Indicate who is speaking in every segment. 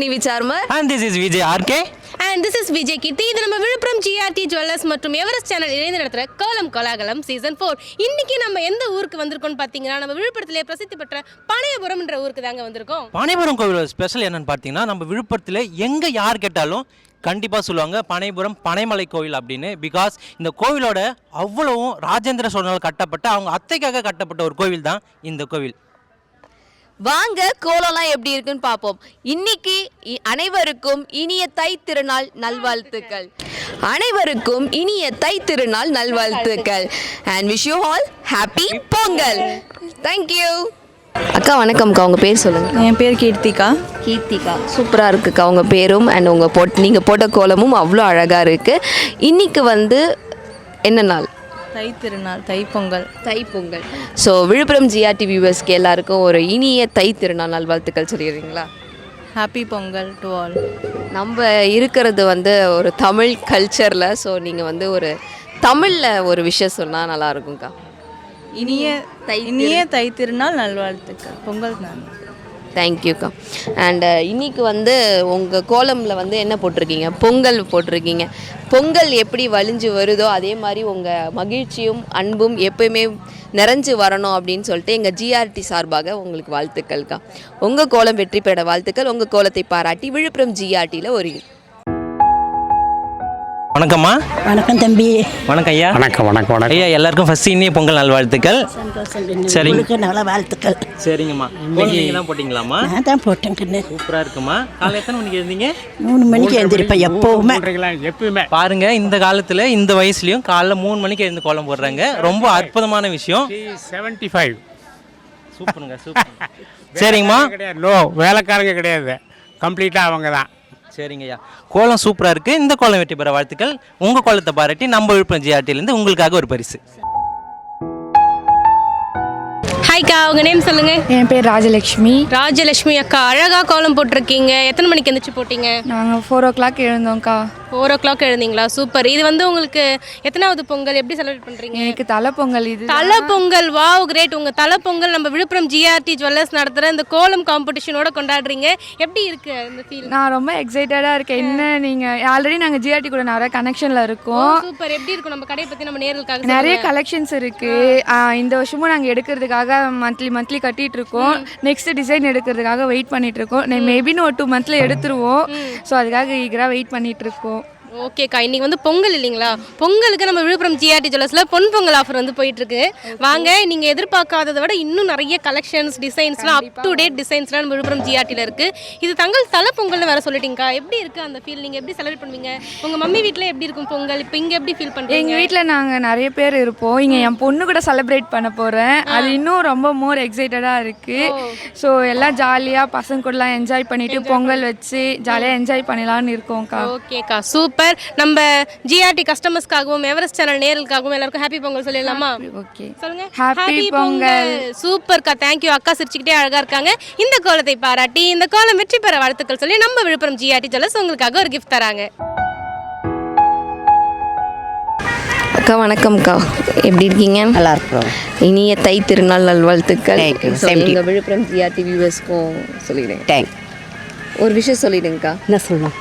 Speaker 1: Nivi Charmer.
Speaker 2: And this is Vijay RK.
Speaker 3: And this is Vijay Kitty. இது நம்ம Villupuram GRT jewellers மற்றும் Everest channel இணைந்து நடத்துகிற கோலம் கோலாகலம் சீசன் 4. இன்னைக்கு நம்ம எந்த ஊருக்கு வந்திருக்கோம்னு பார்த்தீங்கன்னா நம்ம விழுப்புரத்திலே பிரசித்தி பெற்ற பனையபுரம் என்ற ஊருக்கு தாங்க வந்திருக்கோம்.
Speaker 2: பனையபுரம் கோவில் ஸ்பெஷல் என்னன்னு பார்த்தீங்கன்னா நம்ம விழுப்புரத்தில் எங்கே யார் கேட்டாலும் கண்டிப்பாக சொல்லுவாங்க பனையபுரம் பனைமலை கோவில் அப்படின்னு. பிகாஸ் இந்த கோவிலோட அவ்வளவும் ராஜேந்திர சோழனால் கட்டப்பட்ட அவங்க அத்தைக்காக கட்டப்பட்ட ஒரு கோவில் தான் இந்த கோவில்.
Speaker 1: வாங்க கோலம்லாம் எப்படி இருக்குன்னு பார்ப்போம். இன்னைக்கு அனைவருக்கும் இனிய தை திருநாள் நல்வாழ்த்துக்கள். அனைவருக்கும் இனிய தை திருநாள் நல்வாழ்த்துக்கள். And wish you all happy Pongal. Thank you. அக்கா வணக்கம்க்கா, உங்கள் பேர் சொல்லுங்கள்.
Speaker 4: என் பேர் கீர்த்திகா.
Speaker 1: கீர்த்திகா, சூப்பராக இருக்குக்கா உங்கள் பேரும் அண்ட் உங்கள் நீங்கள் போட்ட கோலமும் அவ்வளோ அழகாக இருக்குது. இன்றைக்கி என்ன நாள்?
Speaker 4: தை திருநாள், தைப்பொங்கல்.
Speaker 1: தைப்பொங்கல். ஸோ விழுப்புரம் GRT வியூவர்ஸ்க்கு எல்லாருக்கும் ஒரு இனிய தை திருநாள் நல்வாழ்த்துக்கள் சொல்லிடுறீங்களா?
Speaker 4: Happy Pongal to all.
Speaker 1: நம்ம இருக்கிறது ஒரு தமிழ் கல்ச்சரில். ஸோ நீங்கள் ஒரு தமிழில் ஒரு விஷயம் சொன்னால் நல்லாயிருக்கும்க்கா.
Speaker 4: இனிய தை திருநாள் நல்வாழ்த்துக்கள். பொங்கல் நான்.
Speaker 1: தேங்க்யூக்கா. அண்ட் இன்னைக்கு உங்கள் கோலமில் என்ன போட்டிருக்கீங்க? பொங்கல் போட்டிருக்கீங்க. பொங்கல் எப்படி வலிஞ்சு வருதோ அதே மாதிரி உங்கள் மகிழ்ச்சியும் அன்பும் எப்பயுமே நிறைஞ்சு வரணும் அப்படின்னு சொல்லிட்டு எங்கள் GRT சார்பாக உங்களுக்கு வாழ்த்துக்கள்க்கா. உங்கள் கோலம் வெற்றி பெற வாழ்த்துக்கள். உங்கள் கோலத்தை பாராட்டி விழுப்புரம் GRTயில் ஒரு
Speaker 2: வணக்கம்மா.
Speaker 5: வணக்கம் தம்பி.
Speaker 2: வணக்கம் ஐயா.
Speaker 6: வணக்கம் வணக்கம் வணக்கம்
Speaker 2: ஐயா. எல்லாருக்கும் ஃபர்ஸ்ட் இனிய பொங்கல் நல்வாழ்த்துக்கள்.
Speaker 5: சரிங்க, நல்ல வாழ்த்துக்கள்.
Speaker 2: சரிங்கம்மா. நீங்கள் தான் போட்டிங்களாம்மா?
Speaker 5: நான் தான் போட்டேன்.
Speaker 2: சூப்பராக இருக்குமா. காலை எத்தனை மணிக்கு எழுந்தீங்க?
Speaker 5: 3 மணிக்கு எழுந்திருப்பேன் எப்போவுமே.
Speaker 6: எப்பவுமே
Speaker 2: பாருங்க, இந்த காலத்தில் இந்த வயசுலையும் காலைல 3 மணிக்கு எழுந்து கோலம் போடுறாங்க. ரொம்ப அற்புதமான விஷயம்.
Speaker 6: 75.
Speaker 2: சூப்பருங்க, சூப்பர். சரிங்கம்மா.
Speaker 6: கிடையாது, நோ வேலைக்காரங்க கிடையாது, கம்ப்ளீட்டாக அவங்க தான்.
Speaker 2: சரிங்கய்யா, கோலம் சூப்பராக இருக்குது. இந்த கோலம் வெற்றி பெற வாழ்த்துக்கள். உங்கள் கோலத்தை பாராட்டி நம்ம விழுப்புரம் GRTலேருந்து உங்களுக்காக ஒரு பரிசு.
Speaker 3: ஹாய்க்கா, உங்கள் நேம் சொல்லுங்கள்.
Speaker 7: என் பேர் ராஜலக்ஷ்மி.
Speaker 3: ராஜலட்சுமி அக்கா, அழகாக கோலம் போட்டிருக்கீங்க. எத்தனை மணிக்கு எந்திரிச்சு போட்டீங்க?
Speaker 7: நாங்கள் 4 o'clock எழுந்தோம்க்கா.
Speaker 3: 4 o'clock எழுந்தீங்களா? சூப்பர். இது உங்களுக்கு எத்தனாவது பொங்கல்? எப்படி செலிப்ரேட் பண்ணுறீங்க?
Speaker 7: எனக்கு தலை பொங்கல். இது
Speaker 3: தலை பொங்கல். Wow, great. உங்கள் தலை பொங்கல் நம்ம விழுப்புரம் GRT ஜுவல்லர்ஸ் நடத்துகிற இந்த கோலம் காம்படிஷனோட கொண்டாடுறீங்க. எப்படி இருக்கு இந்த ஃபீல்?
Speaker 7: நான் ரொம்ப எக்ஸைட்டடாக இருக்கேன். என்ன நீங்கள் ஆல்ரெடி நாங்கள் GRT கூட நிறைய கனெக்ஷனில் இருக்கோம்.
Speaker 3: சூப்பர். எப்படி இருக்கும் நம்ம கடையை பற்றி நம்ம நேர்களுக்காக?
Speaker 7: நிறைய கலெக்ஷன்ஸ் இருக்குது. இந்த வருஷமும் நாங்கள் எடுக்கிறதுக்காக மந்த்லி கட்டிகிட்டு இருக்கோம். நெக்ஸ்ட் டிசைன் எடுக்கிறதுக்காக வெயிட் பண்ணிட்டு இருக்கோம். மேபின்னு ஒரு 2 months எடுத்துருவோம். ஸோ அதுக்காக ஈகராக வெயிட் பண்ணிட்டு இருக்கோம்.
Speaker 3: ஓகேக்கா, இன்னைக்கு பொங்கல் இல்லைங்களா? பொங்கலுக்கு நம்ம விழுப்புரம் GRT ஜுவல்லர்ஸ்ல பொன் பொங்கல் ஆஃபர் போயிட்டு இருக்கு. வாங்க, நீங்க எதிர்பார்க்காததை விட இன்னும் நிறைய கலெக்ஷன்ஸ், டிசைன்ஸ்லாம் அப் டு டேட் டிசைன்ஸ்லாம் நம்ம விழுப்புரம் GRTல இருக்கு. இது தங்கள் தலை பொங்கல்னு வேற சொல்லிட்டீங்கக்கா. எப்படி இருக்கு அந்த ஃபீல்? நீங்க எப்படி செலிப்ரேட் பண்ணுவீங்க? உங்க மம்மி வீட்ல எப்படி இருக்கும் பொங்கல்? இப்போ இங்க எப்படி ஃபீல் பண்றீங்க?
Speaker 7: எங்கள் வீட்டில் நாங்கள் நிறைய பேர் இருப்போம். இங்கே என் பொண்ணு கூட செலிப்ரேட் பண்ண போகிறேன். அது இன்னும் ரொம்ப மோர் எக்ஸைட்டடாக இருக்குது. ஸோ எல்லாம் ஜாலியாக பசங்க கூடலாம் என்ஜாய் பண்ணிவிட்டு பொங்கல் வச்சு ஜாலியாக என்ஜாய் பண்ணலான்னு இருக்கோம்க்கா.
Speaker 3: ஓகேக்கா, சூப்பர். நம்ம GRT கஸ்டமர்ஸ்க்காகவும் எவரெஸ்ட் சேனல் நேயர்களுக்காகவும் எல்லாருக்கும் ஹாப்பி பொங்கல் சொல்லிடலாமா?
Speaker 7: ஓகே,
Speaker 3: சொல்லுங்க.
Speaker 7: ஹாப்பி பொங்கல்.
Speaker 3: சூப்பர்க்கா, தேங்க்யூ. அக்கா சிரிச்சுக்கிட்டே அழகா இருக்காங்க. இந்த கோலத்தை பாராட்டி இந்த கோலம் வெற்றி பெற வாழ்த்துக்கள் சொல்லி நம்ம விழுப்புரம் GRT ஜுவல்லர்ஸ் உங்களுக்காக ஒரு கிஃப்ட் தராங்க.
Speaker 1: அக்கா வணக்கம்க்கா, எப்படி இருக்கீங்க?
Speaker 5: நல்லா இருக்கிறோம்.
Speaker 1: இனிய தை திருநாள் நல்வாழ்த்துக்கள்.
Speaker 5: Thank you.
Speaker 1: எங்கள் விழுப்புரம் GRT வியூவர்ஸ்க்கும் சொல்லிடுங்க.
Speaker 5: தேங்க்.
Speaker 1: ஒரு விஷயம் சொல்லிடுங்கக்கா.
Speaker 5: என்ன சொல்லணும்?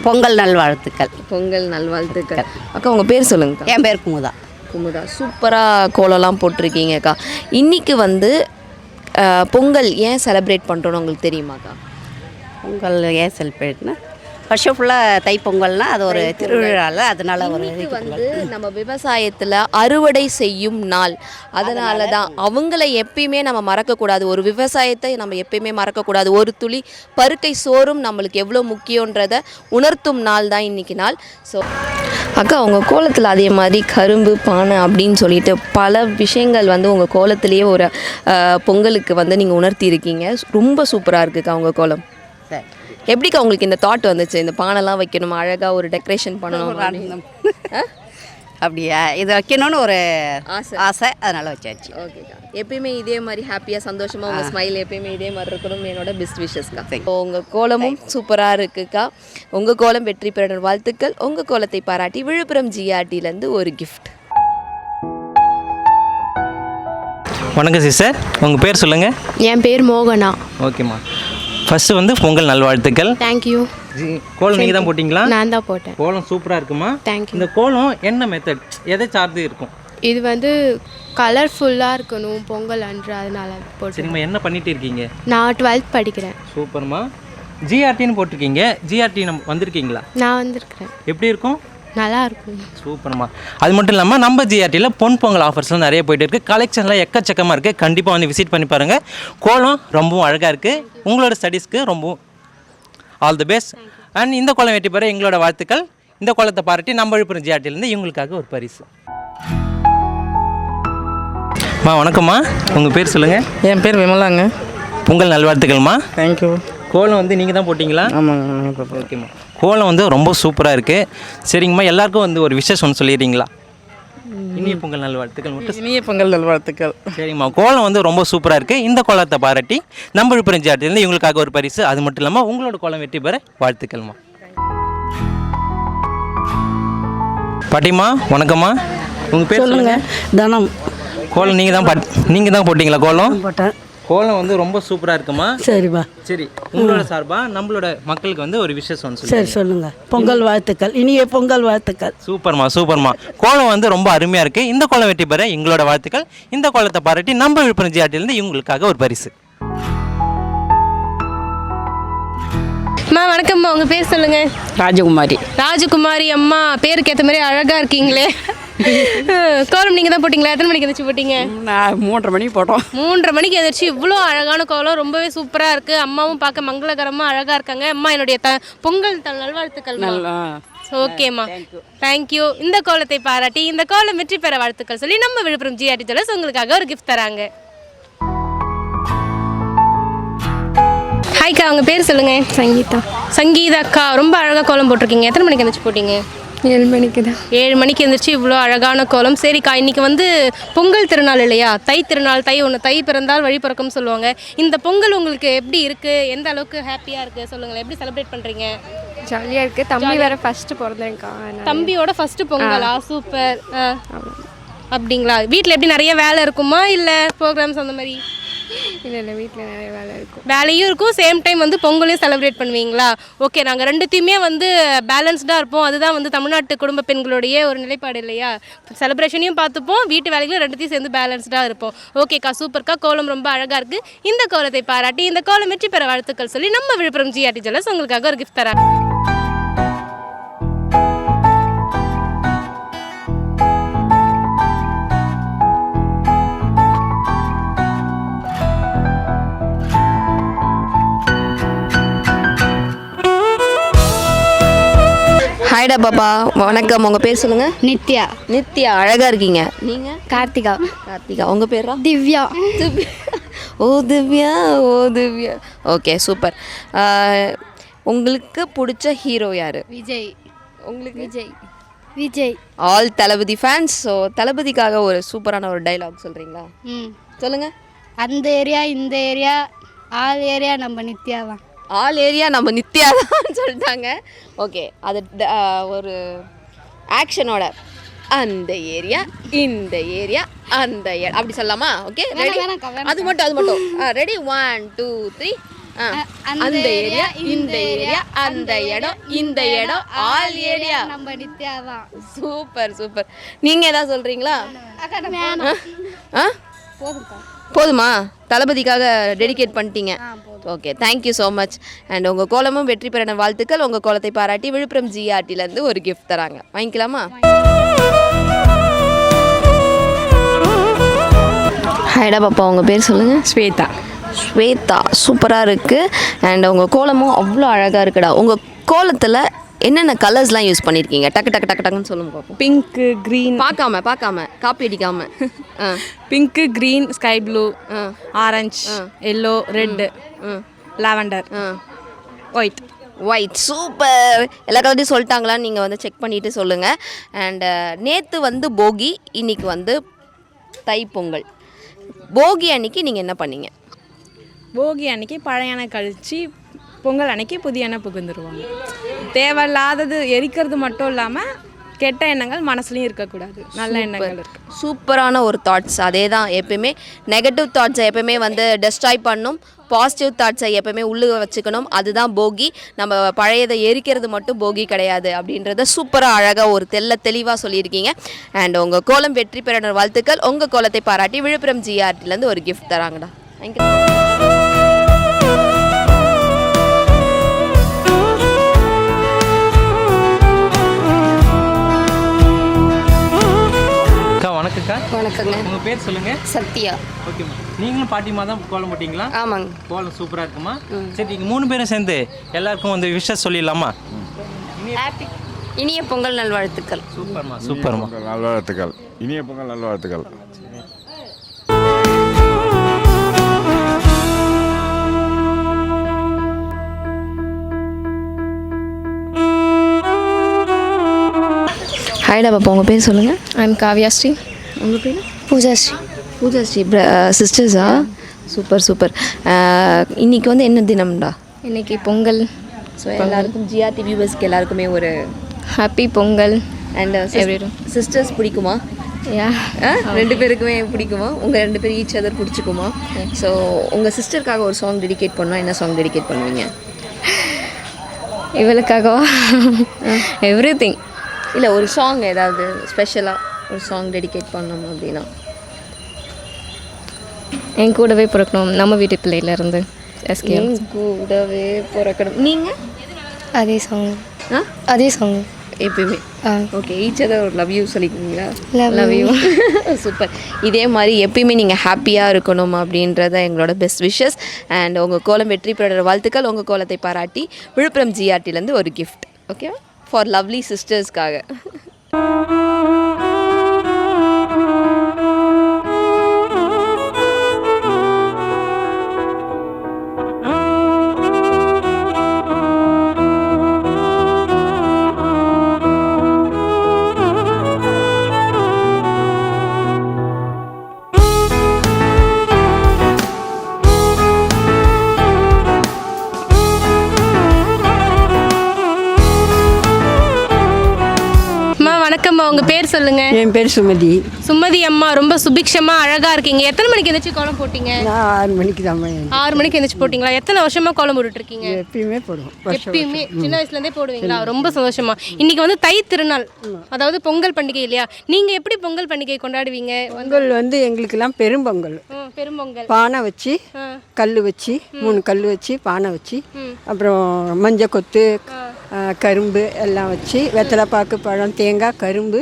Speaker 1: பொங்கல்
Speaker 5: நல்வாழ்த்துக்கள்.
Speaker 1: பொங்கல் நல்வாழ்த்துக்கள். அக்கா உங்கள் பேர் சொல்லுங்கக்கா.
Speaker 5: என் பேர் குமுதா.
Speaker 1: குமுதா, சூப்பராக கோலம்லாம் போட்டிருக்கீங்கக்கா. இன்றைக்கி பொங்கல் ஏன் செலிப்ரேட் பண்ணுறோன்னு உங்களுக்கு தெரியுமாக்கா?
Speaker 5: பொங்கல் ஏன் செலிப்ரேட்னா வருஷம் ஃபுல்லாக தைப்பொங்கல்னால் அது ஒரு திருவிழாவில், அதனால ஒரு
Speaker 1: நம்ம விவசாயத்தில் அறுவடை செய்யும் நாள். அதனால தான் அவங்கள எப்பயுமே நம்ம மறக்கக்கூடாது. ஒரு விவசாயத்தை நம்ம எப்பயுமே மறக்கக்கூடாது. ஒரு துளி பருக்கை சோறும் நம்மளுக்கு எவ்வளோ முக்கியன்றதை உணர்த்தும் நாள் தான் இன்றைக்கி நாள். ஸோ அக்கா, உங்கள் கோலத்தில் அதே மாதிரி கரும்பு பானை அப்படின்னு சொல்லிட்டு பல விஷயங்கள் உங்கள் கோலத்திலேயே ஒரு பொங்கலுக்கு நீங்கள் உணர்த்தியிருக்கீங்க. ரொம்ப சூப்பராக இருக்குக்கா உங்கள் கோலம். எப்படிக்கா உங்களுக்கு இந்த தாட் வந்துச்சு? இந்த பானைலாம் வைக்கணும், அழகாக ஒரு டெக்கரேஷன் பண்ணணும்
Speaker 5: அப்படியா? இது வைக்கணும்னு ஒரு ஆசை, அதனால் வச்சாச்சு.
Speaker 1: ஓகேக்கா, எப்பயுமே இதே மாதிரி ஹாப்பியாக சந்தோஷமாக உங்கள் ஸ்மைல் எப்பயுமே இதே மாதிரி இருக்கணும் என்னோட பெஸ்ட் விஷஸ்க்கா. உங்கள் கோலமும் சூப்பராக இருக்குக்கா. உங்கள் கோலம் வெற்றி பெற வாழ்த்துக்கள். உங்கள் கோலத்தை பாராட்டி விழுப்புரம் GRTலேருந்து ஒரு கிஃப்ட்.
Speaker 2: வணக்கம் சிஸ்டர், உங்கள் பேர் சொல்லுங்கள்.
Speaker 8: என் பேர் மோகனா.
Speaker 2: ஓகேம்மா. ஃபஸ்ட்டு வந்து பொங்கல் நல்வாழ்த்துக்கள்.
Speaker 3: தேங்க்யூ.
Speaker 2: கோலம் நீங்கள் தான் போட்டிங்களா?
Speaker 3: நான் தான் போட்டேன்.
Speaker 2: கோலம் சூப்பராக இருக்குமா?
Speaker 3: தேங்க்யூ.
Speaker 2: இந்த கோலம் என்ன மெத்தட், எதை சார்ந்து இருக்கும்?
Speaker 3: இது வந்து கலர்ஃபுல்லாக இருக்கணும் பொங்கல் அன்று, அதனால போட்டு.
Speaker 2: சரிம்மா, என்ன பண்ணிட்டு இருக்கீங்க?
Speaker 3: நான் 12th படிக்கிறேன்.
Speaker 2: சூப்பர்மா. ஜிஆர்டின்னு போட்டிருக்கீங்க, ஜிஆர்டி நம்ம வந்திருக்கீங்களா?
Speaker 3: நான் வந்திருக்கிறேன்.
Speaker 2: எப்படி இருக்கும்?
Speaker 3: நல்லா இருக்கும்.
Speaker 2: சூப்பர்மா. அது மட்டும் இல்லாமல் நம்ம ஜிஆர்டியில் பொங்கல் ஆஃபர்ஸ்லாம் நிறைய போயிட்டு இருக்குது, கலெக்ஷன்லாம் எக்கச்சக்கமாக இருக்குது. கண்டிப்பாக வந்து விசிட் பண்ணி பாருங்கள். கோலம் ரொம்பவும் அழகாக இருக்குது. உங்களோட ஸ்டடீஸ்க்கு ரொம்பவும் ஆல் தி பெஸ்ட். அண்ட் இந்த கோலம் வெற்றி பெற எங்களோட வாழ்த்துக்கள். இந்த கோலத்தை பாராட்டி நம்ம விழுப்புரம் ஜிஆர்டிலேருந்து இவங்களுக்காக ஒரு பரிசு. வணக்கம்மா, உங்கள் பேர் சொல்லுங்கள்.
Speaker 8: என் பேர் விமலாங்க.
Speaker 2: பொங்கல் நல்வாழ்த்துக்கள்மா.
Speaker 8: தேங்க்யூ.
Speaker 2: கோலம் வந்து நீங்கள் தான் போட்டிங்களா?
Speaker 8: ஆமாங்க.
Speaker 2: ஓகேம்மா. கோலம் வந்து ரொம்ப சூப்பராக இருக்குது. சரிங்கம்மா, எல்லாருக்கும் வந்து ஒரு விஷயம் ஒன்று சொல்லிடுறீங்களா? இனிய பொங்கல் நல்வாழ்த்துக்கள் மட்டும்.
Speaker 8: இனிய பொங்கல் நல்வாழ்த்துக்கள்.
Speaker 2: சரிங்கம்மா, கோலம் வந்து ரொம்ப சூப்பராக இருக்குது. இந்த கோலத்தை பாராட்டி நம்ம விழுப்புரம் ஜிஆர்டிலேருந்து இவங்களுக்காக ஒரு பரிசு. அது மட்டும் இல்லாமல் உங்களோட கோலம் வெற்றி பெற வாழ்த்துக்கள்மா. பாட்டிம்மா வணக்கம்மா, உங்கள் பேர் சொல்லுங்கள்.
Speaker 9: தனம்.
Speaker 2: கோலம் நீங்கள் தான் போட்டிங்களா? கோலம்
Speaker 9: போட்டேன்.
Speaker 2: கோலம் வந்து ரொம்ப சூப்பராக இருக்குமா?
Speaker 9: சரிப்பா.
Speaker 2: சரி, உங்களோட சார்பாக நம்மளோட மக்களுக்கு வந்து ஒரு விஷயம் சொல்லு.
Speaker 9: சரி சொல்லுங்க. பொங்கல் வாழ்த்துக்கள், இனிய பொங்கல் வாழ்த்துக்கள்.
Speaker 2: சூப்பர்மா. கோலம் வந்து ரொம்ப அருமையாக இருக்குது. இந்த கோலம் வெற்றி பெற எங்களோட வாழ்த்துக்கள். இந்த கோலத்தை பாராட்டி நம்ம விழுப்புரம் ஜிஆர்டிலேருந்து இவங்களுக்காக ஒரு பரிசு.
Speaker 3: வணக்கம்மா, உங்கள் பேர் சொல்லுங்கள்.
Speaker 4: ராஜகுமாரி.
Speaker 3: ராஜகுமாரி அம்மா, பேருக்கு ஏற்ற மாதிரி அழகாக இருக்கீங்களே. கோலம் நீங்கள் தான் போட்டிங்களா? எத்தனை மணிக்கு எதிர்ச்சி போட்டிங்க?
Speaker 4: நான் 3:30 மணிக்கு போட்டோம்.
Speaker 3: 3:30 மணிக்கு எதிர்ச்சி. இவ்வளோ அழகான கோலம், ரொம்பவே சூப்பராக இருக்குது. அம்மாவும் பார்க்க மங்களகரமாக அழகாக இருக்காங்க. அம்மா, என்னுடைய பொங்கல் நல்வாழ்த்துக்கள். ஓகேம்மா, தேங்க்யூ. இந்த கோலத்தை பாராட்டி இந்த கோலம் வெற்றி பெற வாழ்த்துக்கள் சொல்லி நம்ம விழுப்புரம் ஜிஆர்டி ஜுவல்லர்ஸ் உங்களுக்காக ஒரு கிஃப்ட் தராங்க. ஹாய்க்கா, உங்கள் பேர் சொல்லுங்கள்.
Speaker 10: சங்கீதா.
Speaker 3: சங்கீதா அக்கா, ரொம்ப அழகாக கோலம் போட்டிருக்கீங்க. எத்தனை மணிக்கு எந்திரிச்சு போட்டிங்க?
Speaker 10: 7 மணிக்கு தான்.
Speaker 3: 7 மணிக்கு எழுந்திரிச்சு இவ்வளோ அழகான கோலம். சரிக்கா, இன்றைக்கி வந்து பொங்கல் திருநாள் இல்லையா? தை திருநாள். தை பிறந்தால் வழி பிறக்கும் சொல்லுவாங்க. இந்த பொங்கல் உங்களுக்கு எப்படி இருக்குது? எந்த அளவுக்கு ஹாப்பியாக இருக்குது சொல்லுங்களேன். எப்படி செலிப்ரேட் பண்ணுறீங்க?
Speaker 10: ஜாலியாக இருக்குது. தம்பி வேறு ஃபஸ்ட்டு பிறந்தேன்க்கா.
Speaker 3: தம்பியோட ஃபஸ்ட்டு பொங்கலா? சூப்பர். அப்படிங்களா? வீட்டில் எப்படி நிறைய வேலை இருக்குமா, இல்லை ப்ரோக்ராம்ஸ் அந்த மாதிரி?
Speaker 10: இல்லை, வீட்டில் நிறைய வேலை இருக்கும்.
Speaker 3: வேலையும் இருக்கும், சேம் டைம் வந்து பொங்கலையும் செலிப்ரேட் பண்ணுவீங்களா? ஓகே, நாங்கள் ரெண்டுத்தையுமே வந்து பேலன்ஸ்டாக இருப்போம். அதுதான் வந்து தமிழ்நாட்டு குடும்ப பெண்களுடைய ஒரு நிலைப்பாடு இல்லையா? செலிப்ரேஷனையும் பார்த்துப்போம், வீட்டு வேலைகளும் ரெண்டுத்தையும் சேர்ந்து பேலன்ஸ்டாக இருப்போம். ஓகேக்கா, சூப்பர்க்கா. கோலம் ரொம்ப அழகாக இருக்குது. இந்த கோலத்தை பாராட்டி இந்த கோலம் வெற்றி பெற வாழ்த்துக்கள் சொல்லி நம்ம விழுப்புரம் ஜிஆர்டி ஜுவல்லர்ஸ் உங்களுக்காக ஒரு கிஃப்ட் தராங்க.
Speaker 1: ஹாய்டா பாப்பா, வணக்கம். உங்கள் பேர் சொல்லுங்கள்.
Speaker 10: நித்யா.
Speaker 1: நித்யா, அழகாக இருக்கீங்க. நீங்கள்?
Speaker 10: கார்த்திகா.
Speaker 1: கார்த்திகா. உங்கள் பேரா?
Speaker 10: திவ்யா.
Speaker 1: திவ்யா. Okay, super. உங்களுக்கு பிடிச்ச ஹீரோ யார்?
Speaker 10: விஜய்.
Speaker 1: உங்களுக்கு?
Speaker 10: Vijay.
Speaker 1: All Thalapathy fans. So தளபதிக்காக ஒரு சூப்பரான ஒரு டைலாக் சொல்கிறீங்களா? சொல்லுங்கள்.
Speaker 10: அந்த ஏரியா, இந்த ஏரியா, ஆல் ஏரியா நம்ம நித்யா தான்.
Speaker 1: ஆல் ஏரியா நம்ம நித்யா தான் சொல்லிட்டாங்க. ஓகே, அது ஒரு ஆக்ஷனோட அந்த ஏரியா, இந்த ஏரியா, அந்த அப்படி சொல்லலாமா? Okay, ready? அது மட்டும் ரெடி? 1 2 3. அந்த ஏரியா, இந்த ஏரியா, அந்த இடம், இந்த இடம், ஆல் ஏரியா
Speaker 10: நம்ம நித்யா தான்.
Speaker 1: சூப்பர். நீங்கள் ஏதாவது சொல்கிறீங்களா? போதுமா? தளபதிக்காக டெடிகேட் பண்ணிட்டீங்க. Okay, thank you so much. And உங்கள் கோலமும் வெற்றி பெற வாழ்த்துக்கள். உங்கள் கோலத்தை பாராட்டி விழுப்புரம் ஜிஆர்டிலேருந்து ஒரு கிஃப்ட் தராங்க. வாங்கிக்கலாமா? ஹாய்டா பாப்பா, உங்கள் பேர் சொல்லுங்கள். ஸ்வேதா. சூப்பராக இருக்குது. அண்ட் உங்கள் கோலமும் அவ்வளோ அழகாக இருக்குடா. உங்கள் கோலத்தில் என்னென்ன கலர்ஸ்லாம் யூஸ் பண்ணியிருக்கீங்க? டக்குன்னு சொல்லுங்க பார்ப்போம்.
Speaker 4: Pink, green.
Speaker 1: பார்க்காம காப்பி அடிக்காமல்.
Speaker 4: Pink, green, sky blue, orange, yellow, red, lavender,
Speaker 1: white. Super. எல்லா கலர்டையும் சொல்லிட்டாங்களான்னு நீங்கள் வந்து செக் பண்ணிவிட்டு சொல்லுங்கள். அண்டு நேற்று வந்து போகி, இன்னைக்கு வந்து தைப்பொங்கல். போகி அன்னைக்கு நீங்கள் என்ன பண்ணீங்க?
Speaker 4: போகி அன்னைக்கு பழைய எண்ணெய் கழித்து பொங்கல் அன்னைக்கு புதிய எண்ணெய் புகுந்துருவாங்க. தேவையில்லாதது எரிக்கிறது மட்டும் இல்லாமல் கெட்ட எண்ணங்கள் மனசுலையும் இருக்கக்கூடாது, நல்ல எண்ணங்கள் இருக்கு.
Speaker 1: சூப்பரான ஒரு தாட்ஸ். அதே தான் எப்பயுமே நெகட்டிவ் தாட்ஸை எப்பயுமே வந்து டெஸ்ட்ராய் பண்ணும், பாசிட்டிவ் தாட்ஸை எப்பயுமே உள்ளே வச்சுக்கணும். அதுதான் போகி. நம்ம பழையதை எரிக்கிறது மட்டும் போகி கிடையாது அப்படின்றத சூப்பராக அழகாக ஒரு தெளிவாக சொல்லியிருக்கீங்க. அண்ட் உங்கள் கோலம் வெற்றி பெற வாழ்த்துக்கள். உங்கள் கோலத்தை பாராட்டி விழுப்புரம் ஜிஆர்டிலேருந்து ஒரு கிஃப்ட் தராங்கடா. தேங்க்யூ.
Speaker 2: வணக்கம்க்கா.
Speaker 5: வணக்கங்க.
Speaker 2: உங்கள் பேர் சொல்லுங்கள்.
Speaker 5: சத்யா.
Speaker 2: ஓகேம்மா, நீங்களும் பாட்டிமா தான் கோலம் போட்டிங்களா?
Speaker 5: ஆமாங்க.
Speaker 2: கோலம் சூப்பராக இருக்குமா? சரி, நீங்கள் 3 பேரும் சேர்ந்து எல்லாருக்கும் வந்து விஷஸ் சொல்லிடலாமா?
Speaker 5: இனிய பொங்கல் நல்வாழ்த்துக்கள்.
Speaker 2: சூப்பர்மா, சூப்பர்மா.
Speaker 6: நல்வாழ்த்துக்கள். இனிய பொங்கல் நல்வாழ்த்துக்கள்.
Speaker 1: ஹாய்டா பாப்பா, உங்கள் பேர் சொல்லுங்கள்.
Speaker 3: ஐம் காவ்யாஸ்ரீ.
Speaker 1: உங்கள் பேர்?
Speaker 3: பூஜாஸ்ரீ.
Speaker 1: பூஜாஸ்ரீ. சிஸ்டர்ஸா? Super super. இன்னைக்கு வந்து என்ன தினம்டா?
Speaker 3: இன்னைக்கு பொங்கல்.
Speaker 1: ஸோ எல்லாருக்கும் ஜிஆர்டி வியூவர்ஸ்க்கு எல்லாருக்குமே ஒரு
Speaker 3: ஹாப்பி பொங்கல்.
Speaker 1: அண்ட் சிஸ்டர்ஸ் பிடிக்குமா?
Speaker 3: யா,
Speaker 1: 2 பேருக்குமே பிடிக்குமா? உங்கள் 2 பேரும் ஈச் அதர் பிடிச்சிக்குமா? ஸோ உங்கள் சிஸ்டருக்காக ஒரு சாங் டெடிகேட் பண்ணால் என்ன சாங் டெடிகேட் பண்ணுவீங்க?
Speaker 3: இவளுக்காகவா? எவ்ரிதிங்.
Speaker 1: இல்லை, ஒரு சாங் ஏதாவது ஸ்பெஷலாக ஒரு சாங் டெடிகேட் பண்ணணும் அப்படின்னா?
Speaker 3: என் கூடவே பிறக்கணும், நம்ம வீட்டு பிள்ளையிலேருந்து. எஸ்கே.
Speaker 1: என் கூடவே பிறக்கணும். நீங்கள்?
Speaker 3: அதே சாங். அதே சாங்
Speaker 1: எப்பயுமே. ஓகே, ஈச் அதர் ஒரு லவ் யூ சொல்லிக்கிறீங்களா?
Speaker 3: Love you.
Speaker 1: சூப்பர். இதே மாதிரி எப்பயுமே நீங்கள் ஹாப்பியாக இருக்கணும் அப்படின்றத எங்களோட பெஸ்ட் விஷஸ். அண்ட் உங்கள் கோலம் வெற்றி பெற வாழ்த்துக்கள். உங்கள் கோலத்தை பாராட்டி விழுப்புரம் ஜிஆர்டிலேருந்து ஒரு கிஃப்ட். ஓகே, ஃபார் லவ்லி சிஸ்டர்ஸ்க்காக.
Speaker 3: வணக்கம்மா, உங்க பேர் சொல்லுங்க.
Speaker 9: என் பேர் சுமதி.
Speaker 3: சுமதி அம்மா, ரொம்ப சுபிக்ஷமா அழகா இருக்கீங்க. எத்தனை மணிக்கு எந்திரிச்சு கோலம் போட்டீங்க?
Speaker 9: நான் 6 மணிக்கு தான்
Speaker 3: 6 மணிக்கு எந்திரிச்சு போட்டிங்களா? எத்தனை வருஷமா கோலம் போட்டுட்டு இருக்கீங்க?
Speaker 9: எப்பயுமே போடுவோம்.
Speaker 3: எப்பயுமே சின்ன வயசுல இருந்தே போடுவீங்களா? ரொம்ப சந்தோஷமா. இன்னைக்கு வந்து தை திருநாள், அதாவது பொங்கல் பண்டிகை இல்லையா? நீங்க எப்படி பொங்கல் பண்டிகை கொண்டாடுவீங்க?
Speaker 9: பொங்கல் வந்து எங்களுக்கெல்லாம் பெரும்பொங்கல்.
Speaker 3: பெரும்பொங்கல்.
Speaker 9: பானை வச்சு, கல் வச்சு, 3 கல் வச்சு, பானை வச்சு, அப்புறம் மஞ்சள் கொத்து, கரும்பு எல்லாம் வச்சு, வெத்தலை பாக்கு, பழம், தேங்காய், கரும்பு,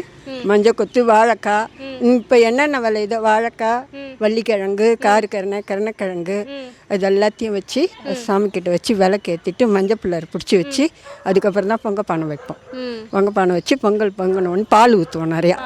Speaker 9: மஞ்சள் கொத்து, வாழைக்காய். இப்போ என்னென்ன விளையுதோ வாழைக்காய், வள்ளிக்கிழங்கு, கருணக்கிழங்கு, அது எல்லாத்தையும் வச்சு சாமிக்கிட்ட வச்சு விளக்கு ஏற்றிட்டு மஞ்சள் பிள்ளையார் பிடிச்சி வச்சு அதுக்கப்புறம் தான் பொங்கல் பானை வைப்போம். பொங்கல் பானை வச்சு பொங்கல் பொங்கணும்னு பால் ஊற்றுவோம் நிறையா.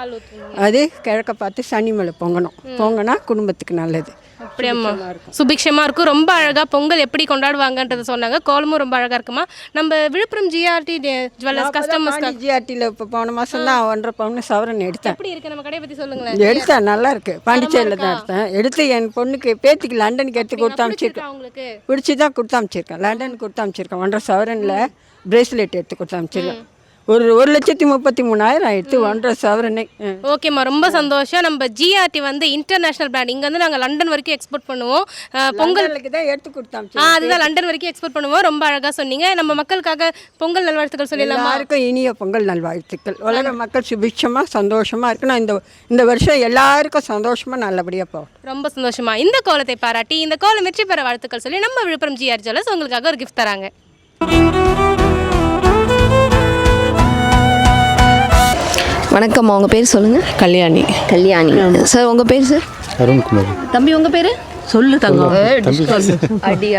Speaker 9: அது கிழக்க பார்த்து சனி மேலே பொங்கணும். பொங்கினா குடும்பத்துக்கு நல்லது.
Speaker 3: அப்படியாம்மா, சுபிக்ஷமா இருக்கும். ரொம்ப அழகா பொங்கல் எப்படி கொண்டாடுவாங்கன்றத சொன்னாங்க. கோலமும் ரொம்ப அழகா இருக்குமா. நம்ம விழுப்புரம் ஜிஆர்டி ஜுவல்லர்ஸ் கஸ்டமர்ஸ்
Speaker 9: ஜிஆர்டியில் இப்போ போன மாதம் தான் 1.5 பவுன் சவரன் எடுத்தேன்.
Speaker 3: எப்படி இருக்கு நம்ம கடையை பற்றி சொல்லுங்களேன்.
Speaker 9: எடுத்தேன், நல்லா இருக்கு. பாண்டிச்சேரியில் தான் எடுத்து என் பொண்ணுக்கு பேத்திக்கு லண்டனுக்கு எடுத்து கொடுத்து அமைச்சிருக்கேன்.
Speaker 3: உங்களுக்கு
Speaker 9: பிடிச்சி தான் கொடுத்து அமைச்சிருக்கேன். லண்டனுக்கு கொடுத்து அமைச்சிருக்கேன். 1.5 சவரனில் பிரேஸ்லெட் எடுத்து கொடுத்து அமைச்சிருக்கேன். ஒரு 1,33,000 ஆயிடுத்து 1.5 சவரனே.
Speaker 3: ஓகேம்மா, ரொம்ப சந்தோஷம். நம்ம ஜிஆர்டி வந்து இன்டர்நேஷனல் பிராண்ட். இங்கே வந்து நாங்கள் லண்டன் வரைக்கும் எக்ஸ்போர்ட் பண்ணுவோம்.
Speaker 9: பொங்கலுக்கு தான் எடுத்து கொடுத்தாங்க.
Speaker 3: அதுதான் லண்டன் வரைக்கும் எக்ஸ்போர்ட் பண்ணுவோம். ரொம்ப அழகாக சொன்னீங்க. நம்ம மக்களுக்காக பொங்கல் நல்வாழ்த்துக்கள் சொல்லலாமா?
Speaker 9: எல்லாருக்கும் இனிய பொங்கல் நல்வாழ்த்துக்கள். உலக மக்கள் சுபிட்சமாக சந்தோஷமாக இருக்கணும். இந்த வருஷம் எல்லாருக்கும் சந்தோஷமாக நல்லபடியாக போகும்.
Speaker 3: ரொம்ப சந்தோஷமா. இந்த கோலத்தை பாராட்டி இந்த கோலம் வெற்றி பெற வாழ்த்துக்கள் சொல்லி நம்ம விழுப்புரம் ஜிஆர்டி ஜுவல்லர்ஸ் உங்களுக்காக ஒரு கிஃப்ட் தராங்க.
Speaker 1: வணக்கம்மா, உங்கள் பேர் சொல்லுங்கள்.
Speaker 4: கல்யாணி.
Speaker 1: கல்யாணி. சார் உங்கள் பேர்? சார்
Speaker 6: அருண்குமார்.
Speaker 1: தம்பி உங்கள் பேர்?
Speaker 4: சொல்லு தங்கம்.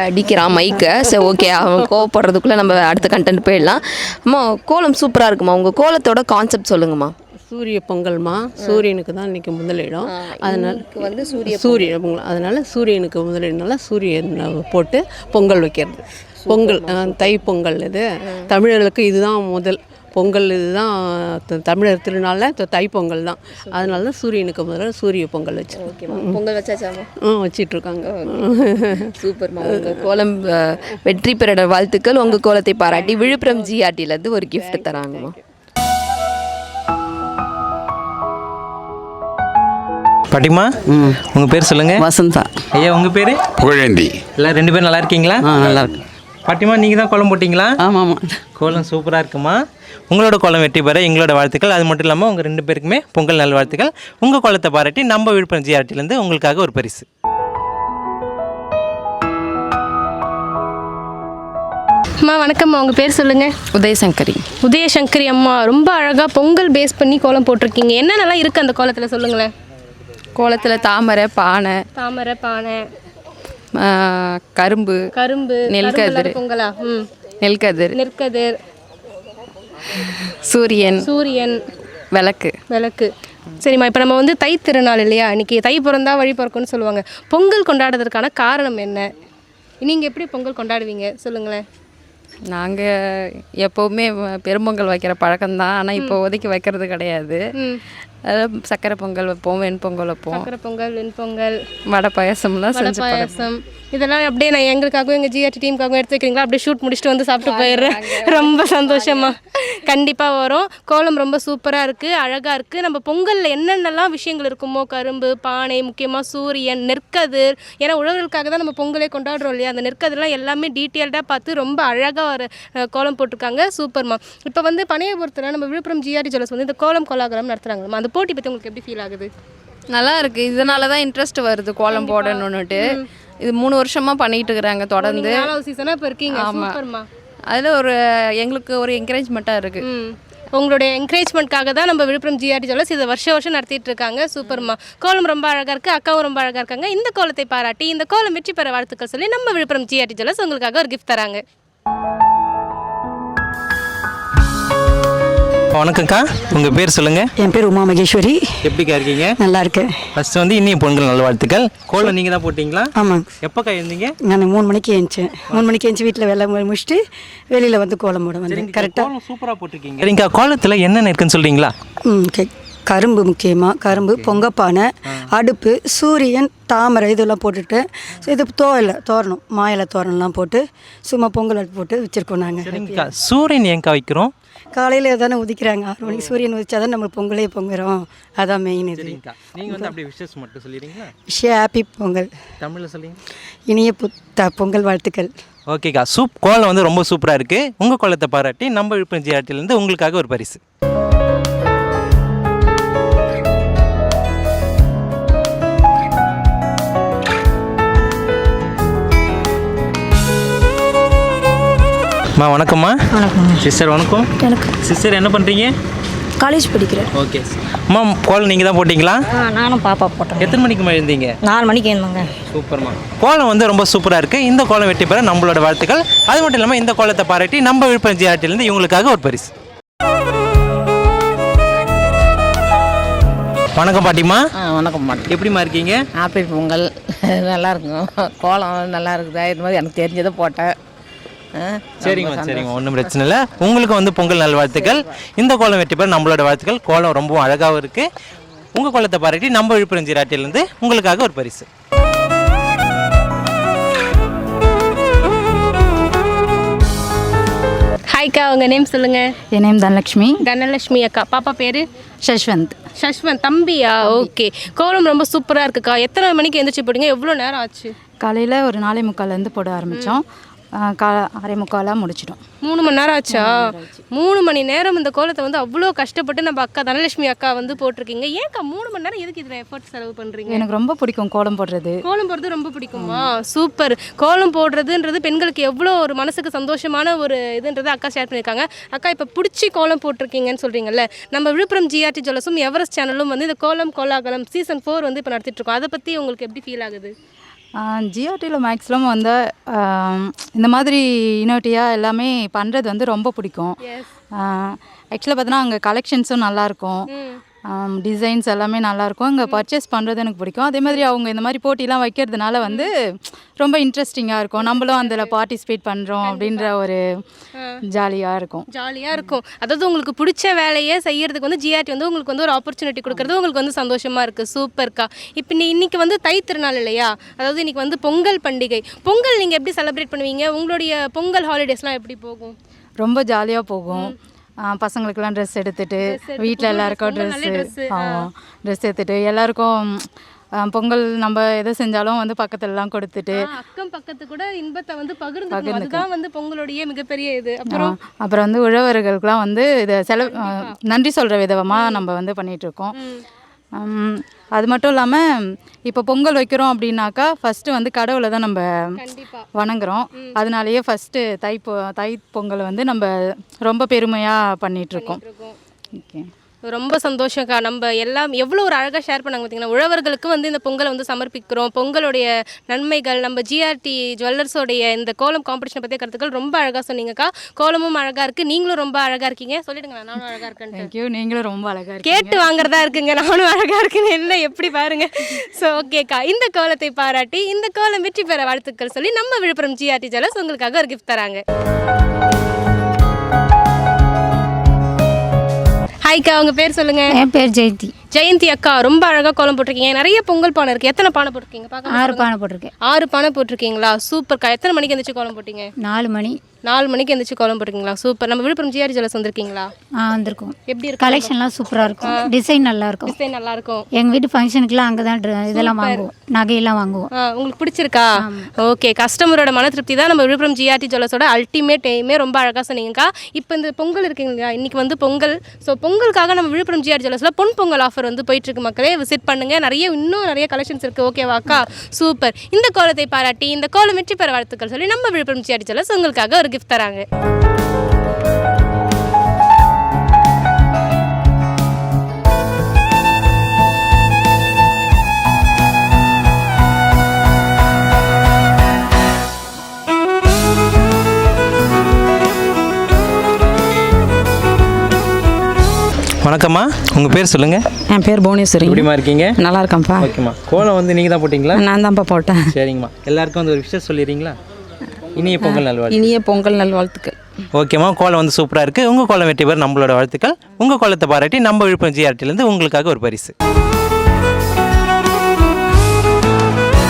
Speaker 1: அடிக்கிறான் மைக்கை. சரி, ஓகே, அவன் கோவப்படுறதுக்குள்ளே நம்ம அடுத்த கண்டென்ட் போயிடலாம். அம்மா, கோலம் சூப்பராக இருக்குமா. உங்கள் கோலத்தோட கான்செப்ட் சொல்லுங்கம்மா.
Speaker 4: சூரிய பொங்கல்மா, சூரியனுக்கு தான் இன்னைக்கு முதலிடம். அதனால
Speaker 1: வந்து
Speaker 4: சூரிய பொங்கல், அதனால சூரியனுக்கு முதலிடனால சூரியன் போட்டு பொங்கல் வைக்கிறது. பொங்கல் தை பொங்கல். இது தமிழர்களுக்கு இதுதான் முதல் பொங்கல். இதுதான் தமிழர் திருநாளில் தை பொங்கல் தான். அதனால தான் சூரியனுக்கு முதல்ல சூரிய பொங்கல் வச்சு
Speaker 1: பொங்கல் வச்சாச்சாமா?
Speaker 4: வச்சிட்ருக்காங்க.
Speaker 1: சூப்பர்மா. உங்கள் கோலம் வெற்றி பெற வாழ்த்துக்கள். உங்கள் கோலத்தை பாராட்டி விழுப்புரம் ஜிஆர்டிலேருந்து ஒரு கிஃப்ட் தராங்கம்மா.
Speaker 2: பாட்டிமா உங்கள் பேர் சொல்லுங்கள்.
Speaker 8: வசந்தா.
Speaker 2: ஐயா உங்கள் பேர்?
Speaker 6: புகழேந்தி.
Speaker 2: எல்லாம் 2 பேரும் நல்லா இருக்கீங்களா?
Speaker 8: நல்லா இருக்கு.
Speaker 2: பாட்டிமா நீங்கள் தான் கோலம் போட்டிங்களா?
Speaker 8: ஆமாம் ஆமாம்.
Speaker 2: கோலம் சூப்பராக இருக்குமா? உங்களோட கோலம் வெற்றி பெற எங்களோட வாழ்த்துக்கள். அது மட்டும் இல்லாமல் உங்கள் 2 பேருக்குமே பொங்கல் நல்வாழ்த்துக்கள். உங்கள் கோலத்தை பாராட்டி நம்ம விழுப்புரம் ஜிஆர்டிலேருந்து உங்களுக்காக ஒரு பரிசு.
Speaker 3: அம்மா வணக்கம்மா, உங்கள் பேர் சொல்லுங்கள்.
Speaker 8: உதயசங்கரி.
Speaker 3: உதயசங்கரி அம்மா, ரொம்ப அழகாக பொங்கல் பேஸ் பண்ணி கோலம் போட்டிருக்கீங்க. என்னென்னலாம் இருக்குது அந்த கோலத்தில் சொல்லுங்களேன்.
Speaker 7: கோலத்தில் தாமரை, பானை, கரும்பு, நெல்கதிர்,
Speaker 3: பொங்கலா?
Speaker 7: நெல்கதிர்,
Speaker 3: நெற்கதிர்,
Speaker 7: சூரியன், விளக்கு.
Speaker 3: சரிம்மா, இப்போ நம்ம வந்து தை திருநாள் இல்லையா, இன்னைக்கு தை பிறந்தா வழி பிறக்கும்னு சொல்லுவாங்க. பொங்கல் கொண்டாடுறதுக்கான காரணம் என்ன? நீங்கள் எப்படி பொங்கல் கொண்டாடுவீங்க சொல்லுங்களேன்.
Speaker 7: நாங்கள் எப்போவுமே பெரும்பொங்கல் வைக்கிற பழக்கம்தான். ஆனால் இப்போ ஒதுக்கி வைக்கிறது கிடையாது. சக்கரை பொங்கல் வைப்போம், வெண்பொங்கல் வைப்போம்.
Speaker 3: சக்கரை பொங்கல், வெண்பொங்கல்,
Speaker 7: வடை பாயசம்லாம் செஞ்சு
Speaker 3: பாயசம் இதெல்லாம் அப்படியே நான் எங்களுக்காகவும் எங்கள் ஜிஆர்டி டீமுக்காகவும் எடுத்து வைக்கிறீங்களா? அப்படியே ஷூட் முடிச்சுட்டு வந்து சாப்பிட்டு போயிடுறேன். ரொம்ப சந்தோஷமா. கண்டிப்பாக வரும். கோலம் ரொம்ப சூப்பராக இருக்குது, அழகாக இருக்குது. நம்ம பொங்கலில் என்னென்னலாம் விஷயங்கள் இருக்குமோ, கரும்பு, பானை, முக்கியமாக சூரியன், நெற்கதிர், ஏன்னா உழவர்களுக்காக தான் நம்ம பொங்கலே கொண்டாடுறோம் இல்லையா, அந்த நெற்கதிர்லாம் எல்லாமே டீட்டெயில்டாக பார்த்து ரொம்ப அழகாக ஒரு கோலம் போட்டிருக்காங்க. சூப்பர்மா. இப்போ வந்து பனையபுரத்தில் நம்ம விழுப்புரம் ஜிஆர்டி ஜுவல்லர்ஸ் வந்து இந்த கோலம் கோலாகலம் நடத்துகிறாங்கம்மா. அந்த போட்டி பற்றி உங்களுக்கு எப்படி ஃபீல் ஆகுது?
Speaker 7: நல்லா இருக்குது. இதனால தான் இன்ட்ரெஸ்ட் வருது கோலம் போடணுன்னுட்டு. இது 3 வருஷமாக பண்ணிகிட்டு இருக்கிறாங்க தொடர்ந்து.
Speaker 3: 4வது சீசனாக இப்போ இருக்கீங்க. சூப்பர்மா.
Speaker 7: அதில் எங்களுக்கு ஒரு என்கரேஜ்மெண்ட்டாக இருக்குது.
Speaker 3: உங்களுடைய என்கரேஜ்மெண்ட்காக தான் நம்ம விழுப்புரம் ஜிஆர்டி ஜுவல்லர்ஸ் இதை வருஷம் நடத்திட்டு இருக்காங்க. சூப்பர்மா. கோலம் ரொம்ப அழகாக இருக்குது, அக்காவும் ரொம்ப அழகாக இருக்காங்க. இந்த கோலத்தை பாராட்டி இந்த கோலம் வெற்றி பெற வாழ்த்துக்கள் சொல்லி நம்ம விழுப்புரம் ஜிஆர்டி ஜுவல்லர்ஸ் உங்களுக்காக ஒரு கிஃப்ட் தராங்க.
Speaker 2: வணக்கம்க்கா, உங்கள் பேர் சொல்லுங்கள்.
Speaker 9: என் பேர் உமா மகேஸ்வரி.
Speaker 2: எப்படிக்கா இருக்கீங்க?
Speaker 9: நல்லா இருக்கேன்.
Speaker 2: ஃபஸ்ட்டு வந்து இனிய பொங்கல் நல்வாழ்த்துக்கள். கோலம் நீங்கள் தான் போட்டிங்களா?
Speaker 9: ஆமாங்க.
Speaker 2: எப்போக்கா இருந்தீங்க?
Speaker 9: நான் 3 மணிக்கு எழுந்தேன். 3 மணிக்கு எழுந்து வீட்டில் வேலை முடிச்சுட்டு வெளியில் வந்து கோலம் போட வந்தேன். கரெக்டாக
Speaker 2: சூப்பராக போட்டிருக்கீங்க. சரிங்கக்கா, கோலத்தில் என்னென்ன இருக்குன்னு சொல்கிறீங்களா?
Speaker 9: கரும்பு, முக்கியமாக கரும்பு, பொங்கப்பானை, அடுப்பு, சூரியன், தாமரை இதெல்லாம் போட்டுட்டு, ஸோ இது தோரணம், மாயிலை தோரணம்லாம் போட்டு சும்மா பொங்கல் அடுப்பு போட்டு வச்சுருக்கோம் நாங்கள்.
Speaker 2: சரிங்கக்கா, சூரியன் ஏங்கா வைக்கிறோம்?
Speaker 9: காலையில் தானே உதிக்கிறாங்க, 6 மணிக்கு சூரியன் உதிச்சா தான் நம்ம பொங்கலே பொங்குறோம். அதான் மெயின் இது.
Speaker 2: நீங்கள் வந்து அப்படியே விஷஸ் மட்டும் சொல்லிடுறீங்களா?
Speaker 9: ஹாப்பி பொங்கல்.
Speaker 2: தமிழில் சொல்லுங்க.
Speaker 9: இனிய பொங்கல் வாழ்த்துக்கள்.
Speaker 2: ஓகேக்கா, கோலம் வந்து ரொம்ப சூப்பராக இருக்குது. உங்கள் கோலத்தை பாராட்டி நம்ம விழுப்புரம் ஜிஆர்டிலேருந்து உங்களுக்காக ஒரு பரிசு. வணக்கம்மா.
Speaker 10: வணக்கம்
Speaker 2: சிஸ்டர். வணக்கம். சிஸ்டர் என்ன பண்ணுறீங்க?
Speaker 10: காலேஜ் படிக்கிறேன்.
Speaker 2: ஓகே அம்மா, கோலம் நீங்கள் தான் போட்டிங்களா?
Speaker 10: நானும் பாப்பா போட்டேன்.
Speaker 2: எத்தனை மணிக்கு எழுந்தீங்க?
Speaker 10: 4 மணிக்கு எழுந்தாங்க.
Speaker 2: சூப்பர்மா. கோலம் வந்து ரொம்ப சூப்பராக இருக்குது. இந்த கோலம் வெற்றி பெற நம்மளோட வாழ்த்துக்கள். அது மட்டும் இல்லாமல் இந்த கோலத்தை பாராட்டி நம்ம விழுப்புரம் ஜிஆர்டிலேருந்து இவங்களுக்காக ஒரு பரிசு. வணக்கம் பாட்டிமா.
Speaker 8: வணக்கம் பாட்டி.
Speaker 2: எப்படிமா இருக்கீங்க?
Speaker 8: ஹாப்பி பொங்கல். நல்லா இருக்கும். கோலம் நல்லா இருக்குதா? இது மாதிரி எனக்கு தெரிஞ்சதை போட்டேன்.
Speaker 2: சரிங்கம்மா சரிங்கம்மா, ஒன்றும் பிரச்சனை இல்லை. உங்களுக்கு வந்து பொங்கல் நல்வாழ்த்துக்கள். இந்த கோலம் வெற்றி பெற நம்மளோட வாழ்த்துக்கள். கோலம் ரொம்பவும் அழகாகவும் இருக்குது. உங்கள் கோலத்தை பாராட்டி நம்ம விழுப்புரம் ஜிஆர்டிலேருந்து உங்களுக்காக ஒரு பரிசு.
Speaker 3: ஹாய்க்கா, உங்கள் நேம் சொல்லுங்கள்.
Speaker 7: என் நேம் தனலட்சுமி.
Speaker 3: தனலட்சுமி அக்கா. பாப்பா பேர்?
Speaker 7: ஷஷ்வந்த்.
Speaker 3: தம்பியா? ஓகே. கோலம் ரொம்ப சூப்பராக இருக்குக்கா. எத்தனை மணிக்கு எழுந்திரிச்சு போட்டீங்க? எவ்வளோ நேரம் ஆச்சு?
Speaker 7: காலையில் ஒரு 4:45 போட ஆரம்பித்தோம். 6:45 முடிச்சிட்டோம்.
Speaker 3: 3 மணி நேரம் ஆச்சா? 3 மணி நேரம் இந்த கோலத்தை வந்து அவ்வளோ கஷ்டப்பட்டு நம்ம அக்கா தனலட்சுமி அக்கா வந்து போட்டிருக்கீங்க. ஏன்க்கா 3 மணி நேரம் எதுக்கு இதில் எஃபர்ட் செலவு பண்ணுறீங்க?
Speaker 7: எனக்கு ரொம்ப பிடிக்கும் கோலம் போடுறது.
Speaker 3: கோலம் போடுறது ரொம்ப பிடிக்குமா? சூப்பர். கோலம் போடுறதுன்றது பெண்களுக்கு எவ்வளோ ஒரு மனசுக்கு சந்தோஷமான ஒரு இதுன்றது அக்கா ஷேர் பண்ணியிருக்காங்க. அக்கா, இப்போ பிடிச்சி கோலம் போட்டிருக்கீங்கன்னு சொல்கிறீங்கல்ல, நம்ம விழுப்புரம் ஜிஆர்டி ஜுவல்லர்ஸும் எவரெஸ்ட் சேனலும் வந்து இந்த கோலம் கோலாகலம் சீசன் 4 வந்து இப்போ நடத்திட்டுருக்கோம். அதை பற்றி உங்களுக்கு எப்படி ஃபீல் ஆகுது?
Speaker 7: ஜிஆர்டியில் மேக்ஸிமம் வந்து இந்த மாதிரி இனோட்டியாக எல்லாமே பண்ணுறது வந்து ரொம்ப பிடிக்கும். ஆக்சுவலாக பார்த்தோன்னா அங்கே கலெக்ஷன்ஸும் நல்லாயிருக்கும், டிசைன்ஸ் எல்லாமே நல்லாயிருக்கும். அங்கே பர்ச்சேஸ் பண்ணுறது எனக்கு பிடிக்கும். அதே மாதிரி அவங்க இந்த மாதிரி போட்டிலாம் வைக்கிறதுனால வந்து ரொம்ப இன்ட்ரெஸ்டிங்காக இருக்கும். நம்மளும் அதில் பார்ட்டிசிபேட் பண்ணுறோம் அப்படின்ற ஒரு ஜாலியாக இருக்கும்.
Speaker 3: அதாவது உங்களுக்கு பிடிச்ச வேலையை செய்யறதுக்கு வந்து ஜிஆர்டி வந்து உங்களுக்கு வந்து ஒரு ஆப்பர்ச்சுனிட்டி கொடுக்குறது உங்களுக்கு வந்து சந்தோஷமாக இருக்குது. சூப்பர்க்கா. இப்போ இன்னைக்கு வந்து தை திருநாள் இல்லையா, அதாவது இன்னைக்கு வந்து பொங்கல் பண்டிகை. பொங்கல் நீங்கள் எப்படி செலிப்ரேட் பண்ணுவீங்க? உங்களுடைய பொங்கல் ஹாலிடேஸ்லாம் எப்படி போகும்?
Speaker 7: ரொம்ப ஜாலியாக போகும்.
Speaker 11: பசங்களுக்கெல்லாம் ட்ரெஸ் எடுத்துட்டு வீட்டில் எல்லாருக்கும் ட்ரெஸ்ஸு ஆமாம் ட்ரெஸ் எடுத்துட்டு எல்லாருக்கும் பொங்கல் நம்ம எதை செஞ்சாலும் வந்து பக்கத்துலலாம் கொடுத்துட்டு
Speaker 3: அக்கம் பக்கத்து கூட இன்பத்தை வந்து பகிர்ந்துக்கணும். அதுதான் வந்து பொங்கலுடைய மிகப்பெரிய இது.
Speaker 11: அப்புறம் வந்து உழவர்களுக்கெல்லாம் வந்து இதை நன்றி சொல்கிற விதமாக நம்ம வந்து பண்ணிகிட்ருக்கோம். அது மட்டும் இல்லாமல் இப்போ பொங்கல் வைக்கிறோம் அப்படின்னாக்கா ஃபஸ்ட்டு வந்து கடவுளை தான் நம்ம வணங்குறோம். அதனாலேயே ஃபஸ்ட்டு தை பொங்கலை வந்து நம்ம ரொம்ப பெருமையாக பண்ணிகிட்ருக்கோம். ஓகே,
Speaker 3: ரொம்ப சந்தோஷம்க்கா. நம்ம எல்லாம் எவ்வளோ ஒரு அழகாக ஷேர் பண்ணாங்க பார்த்தீங்கன்னா. உழவர்களுக்கு வந்து இந்த பொங்கலை வந்து சமர்ப்பிக்கிறோம். பொங்கலுடைய நன்மைகள், நம்ம ஜிஆர்டி ஜுவல்லர்ஸோடைய இந்த கோலம் காம்படிஷனை பற்றிய கருத்துக்கள் ரொம்ப அழகாக சொன்னீங்கக்கா. கோலமும் அழகாக இருக்குது, நீங்களும் ரொம்ப அழகாக இருக்கீங்க. சொல்லிடுங்களா, நானும் அழகாக இருக்கேன்.
Speaker 11: தேங்க்யூ, நீங்களும் ரொம்ப அழகாக இருக்கீங்க.
Speaker 3: கேட்டு வாங்குறதா இருக்குங்க, நானும் அழகாக இருக்கேன்னு இல்லை எப்படி பாருங்க. ஸோ ஓகேக்கா, இந்த கோலத்தை பாராட்டி இந்த கோலம் வெற்றி பெற வாழ்த்துக்கள் சொல்லி நம்ம விழுப்புரம் ஜிஆர்டி ஜுவல்லர்ஸ் உங்களுக்காக ஒரு கிஃப்ட் தராங்க. ஹாய்க்கா, உங்கள் பேர் சொல்லுங்கள்.
Speaker 10: என் பேர் ஜெயந்தி.
Speaker 3: ஜெயந்தி அக்கா, ரொம்ப அழகாக கோலம் போட்டிருக்கீங்க. நிறைய பொங்கல் பானை இருக்குது. எத்தனை பானை போட்டிருக்கீங்க?
Speaker 10: 6 பானை போட்டிருக்கேன்.
Speaker 3: 6 பானை போட்டிருக்கீங்களா? சூப்பர்க்கா. எத்தனை மணிக்கு எந்திரிச்சு கோலம் போட்டீங்க?
Speaker 10: 4 மணி.
Speaker 3: 4 மணிக்கு எந்திரிச்சு கோலம் போட்டிருக்கீங்களா? சூப்பர். நம்ம விழுப்புரம் ஜிஆர்டி ஜுவல்லர்ஸ் வந்திருக்கீங்களா?
Speaker 10: வந்திருக்கோம்.
Speaker 3: எப்படி இருக்கு?
Speaker 10: கலெக்ஷன்லாம் சூப்பராக இருக்கும், டிசைன் நல்லா இருக்கும்.
Speaker 3: டிசைன் நல்லா இருக்கும்.
Speaker 10: எங்கள் வீட்டு ஃபங்க்ஷனுக்குலாம் அங்கே தான் இதெல்லாம் வாங்குவோம், நகையெல்லாம் வாங்குவோம்.
Speaker 3: உங்களுக்கு பிடிச்சிருக்கா? ஓகே, கஸ்டமரோட மன திருப்தி தான் நம்ம விழுப்புரம் ஜிஆர்டி ஜுவல்லர்ஸோட அல்டிமேட் எய்மே. ரொம்ப அழகாக சொன்னீங்கக்கா. இப்போ இந்த பொங்கல் இருக்குங்களா, இன்னைக்கு வந்து பொங்கல். ஸோ பொங்கலுக்காக நம்ம விழுப்புரம் ஜிஆர்டி ஜுவல்லர்ஸில் பொன் பொங்கல் ஆஃபர் வந்து போயிட்டுருக்கு. மக்களே விசிட் பண்ணுங்க. இன்னும் நிறைய கலெக்ஷன்ஸ் இருக்குது. ஓகேவாக்கா? சூப்பர். இந்த கோலத்தை பாராட்டி இந்த கோலம் வெற்றி பெற வாழ்த்துக்கள் சொல்லி நம்ம விழுப்புரம் ஜிஆர்டி ஜுவல்லர்ஸ் உங்களுக்காக ஒரு கிஃப்ட் தராங்க.
Speaker 2: வணக்கம்மா, உங்கள் பேர் சொல்லுங்கள்.
Speaker 12: என் பேர் புவனேஸ்வரி.
Speaker 2: எப்படிமா இருக்கீங்க?
Speaker 12: நல்லா இருக்கேன்ப்பா.
Speaker 2: ஓகேம்மா, கோலம் வந்து நீங்கள் தான் போட்டிங்களா?
Speaker 12: நான் தான்ப்பா போட்டேன்.
Speaker 2: சரிங்கம்மா, எல்லாருக்கும் வந்து ஒரு விஷயம் சொல்லிடுறீங்களா? இனிய பொங்கல் நல்வாழ்த்து.
Speaker 12: இனிய பொங்கல் நல்வாழ்த்துக்கள்.
Speaker 2: ஓகேம்மா, கோலம் வந்து சூப்பராக இருக்குது. உங்கள் கோலம் வெற்றி பெற நம்மளோட வாழ்த்துக்கள். உங்கள் கோலத்தை பாராட்டி நம்ம விழுப்புரம் ஜிஆர்டிலேருந்து உங்களுக்காக ஒரு பரிசு.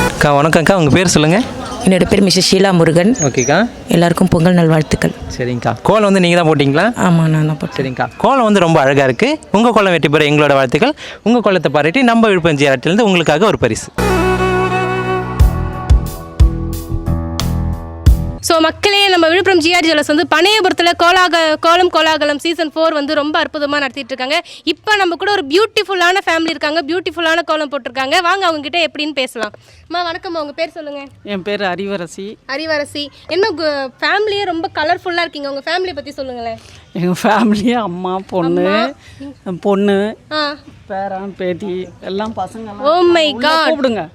Speaker 2: அக்கா வணக்கம்க்கா, உங்கள் பேர் சொல்லுங்கள்.
Speaker 13: என்னோட பேர் மிஸ்ஸஸ் ஷீலா முருகன்.
Speaker 2: ஓகேக்கா,
Speaker 13: எல்லாருக்கும் பொங்கல் நல்வாழ்த்துக்கள்.
Speaker 2: சரிங்கக்கா. கோலம் வந்து நீங்கள் தான் போட்டிங்களா?
Speaker 13: ஆமாம், நான் தான் போட்டேன்.
Speaker 2: சரிங்கக்கா, கோலம் வந்து ரொம்ப அழகாக இருக்குது. உங்கள் கோலம் வெற்றி பெற எங்களோட வாழ்த்துக்கள். உங்கள் கோலத்தை பாராட்டி நம்ம விழுப்புரம் ஜிஆர்டிலேருந்து உங்களுக்காக ஒரு பரிசு.
Speaker 3: ஸோ மக்களே, நம்ம விழுப்புரம் ஜிஆர்டி ஜுவல்லர்ஸ் வந்து பனையபுரத்தில் கோலம் கோலாகலம் சீசன் 4 வந்து ரொம்ப அற்புதமாக நடத்திட்டு இருக்காங்க. இப்போ நம்ம கூட ஒரு பியூட்டிஃபுல்லான ஃபேமிலி இருக்காங்க. பியூட்டிஃபுல்லான கோலம் போட்டிருக்காங்க. வாங்க அவங்க கிட்ட எப்படின்னு பேசலாம். அம்மா வணக்கம், உங்கள் பேர் சொல்லுங்கள்.
Speaker 12: என் பேர் அறிவரசி.
Speaker 3: அறிவரசி, என்ன ஃபேமிலியே ரொம்ப கலர்ஃபுல்லாக இருக்கீங்க. உங்கள் ஃபேமிலியை பற்றி சொல்லுங்களேன்.
Speaker 12: எங்கள் ஃபேமிலியே அம்மா, பொண்ணு, பேரன், பேத்தி எல்லாம் பசங்க.
Speaker 3: ஓ மை காட்,
Speaker 12: கூப்பிடுங்க.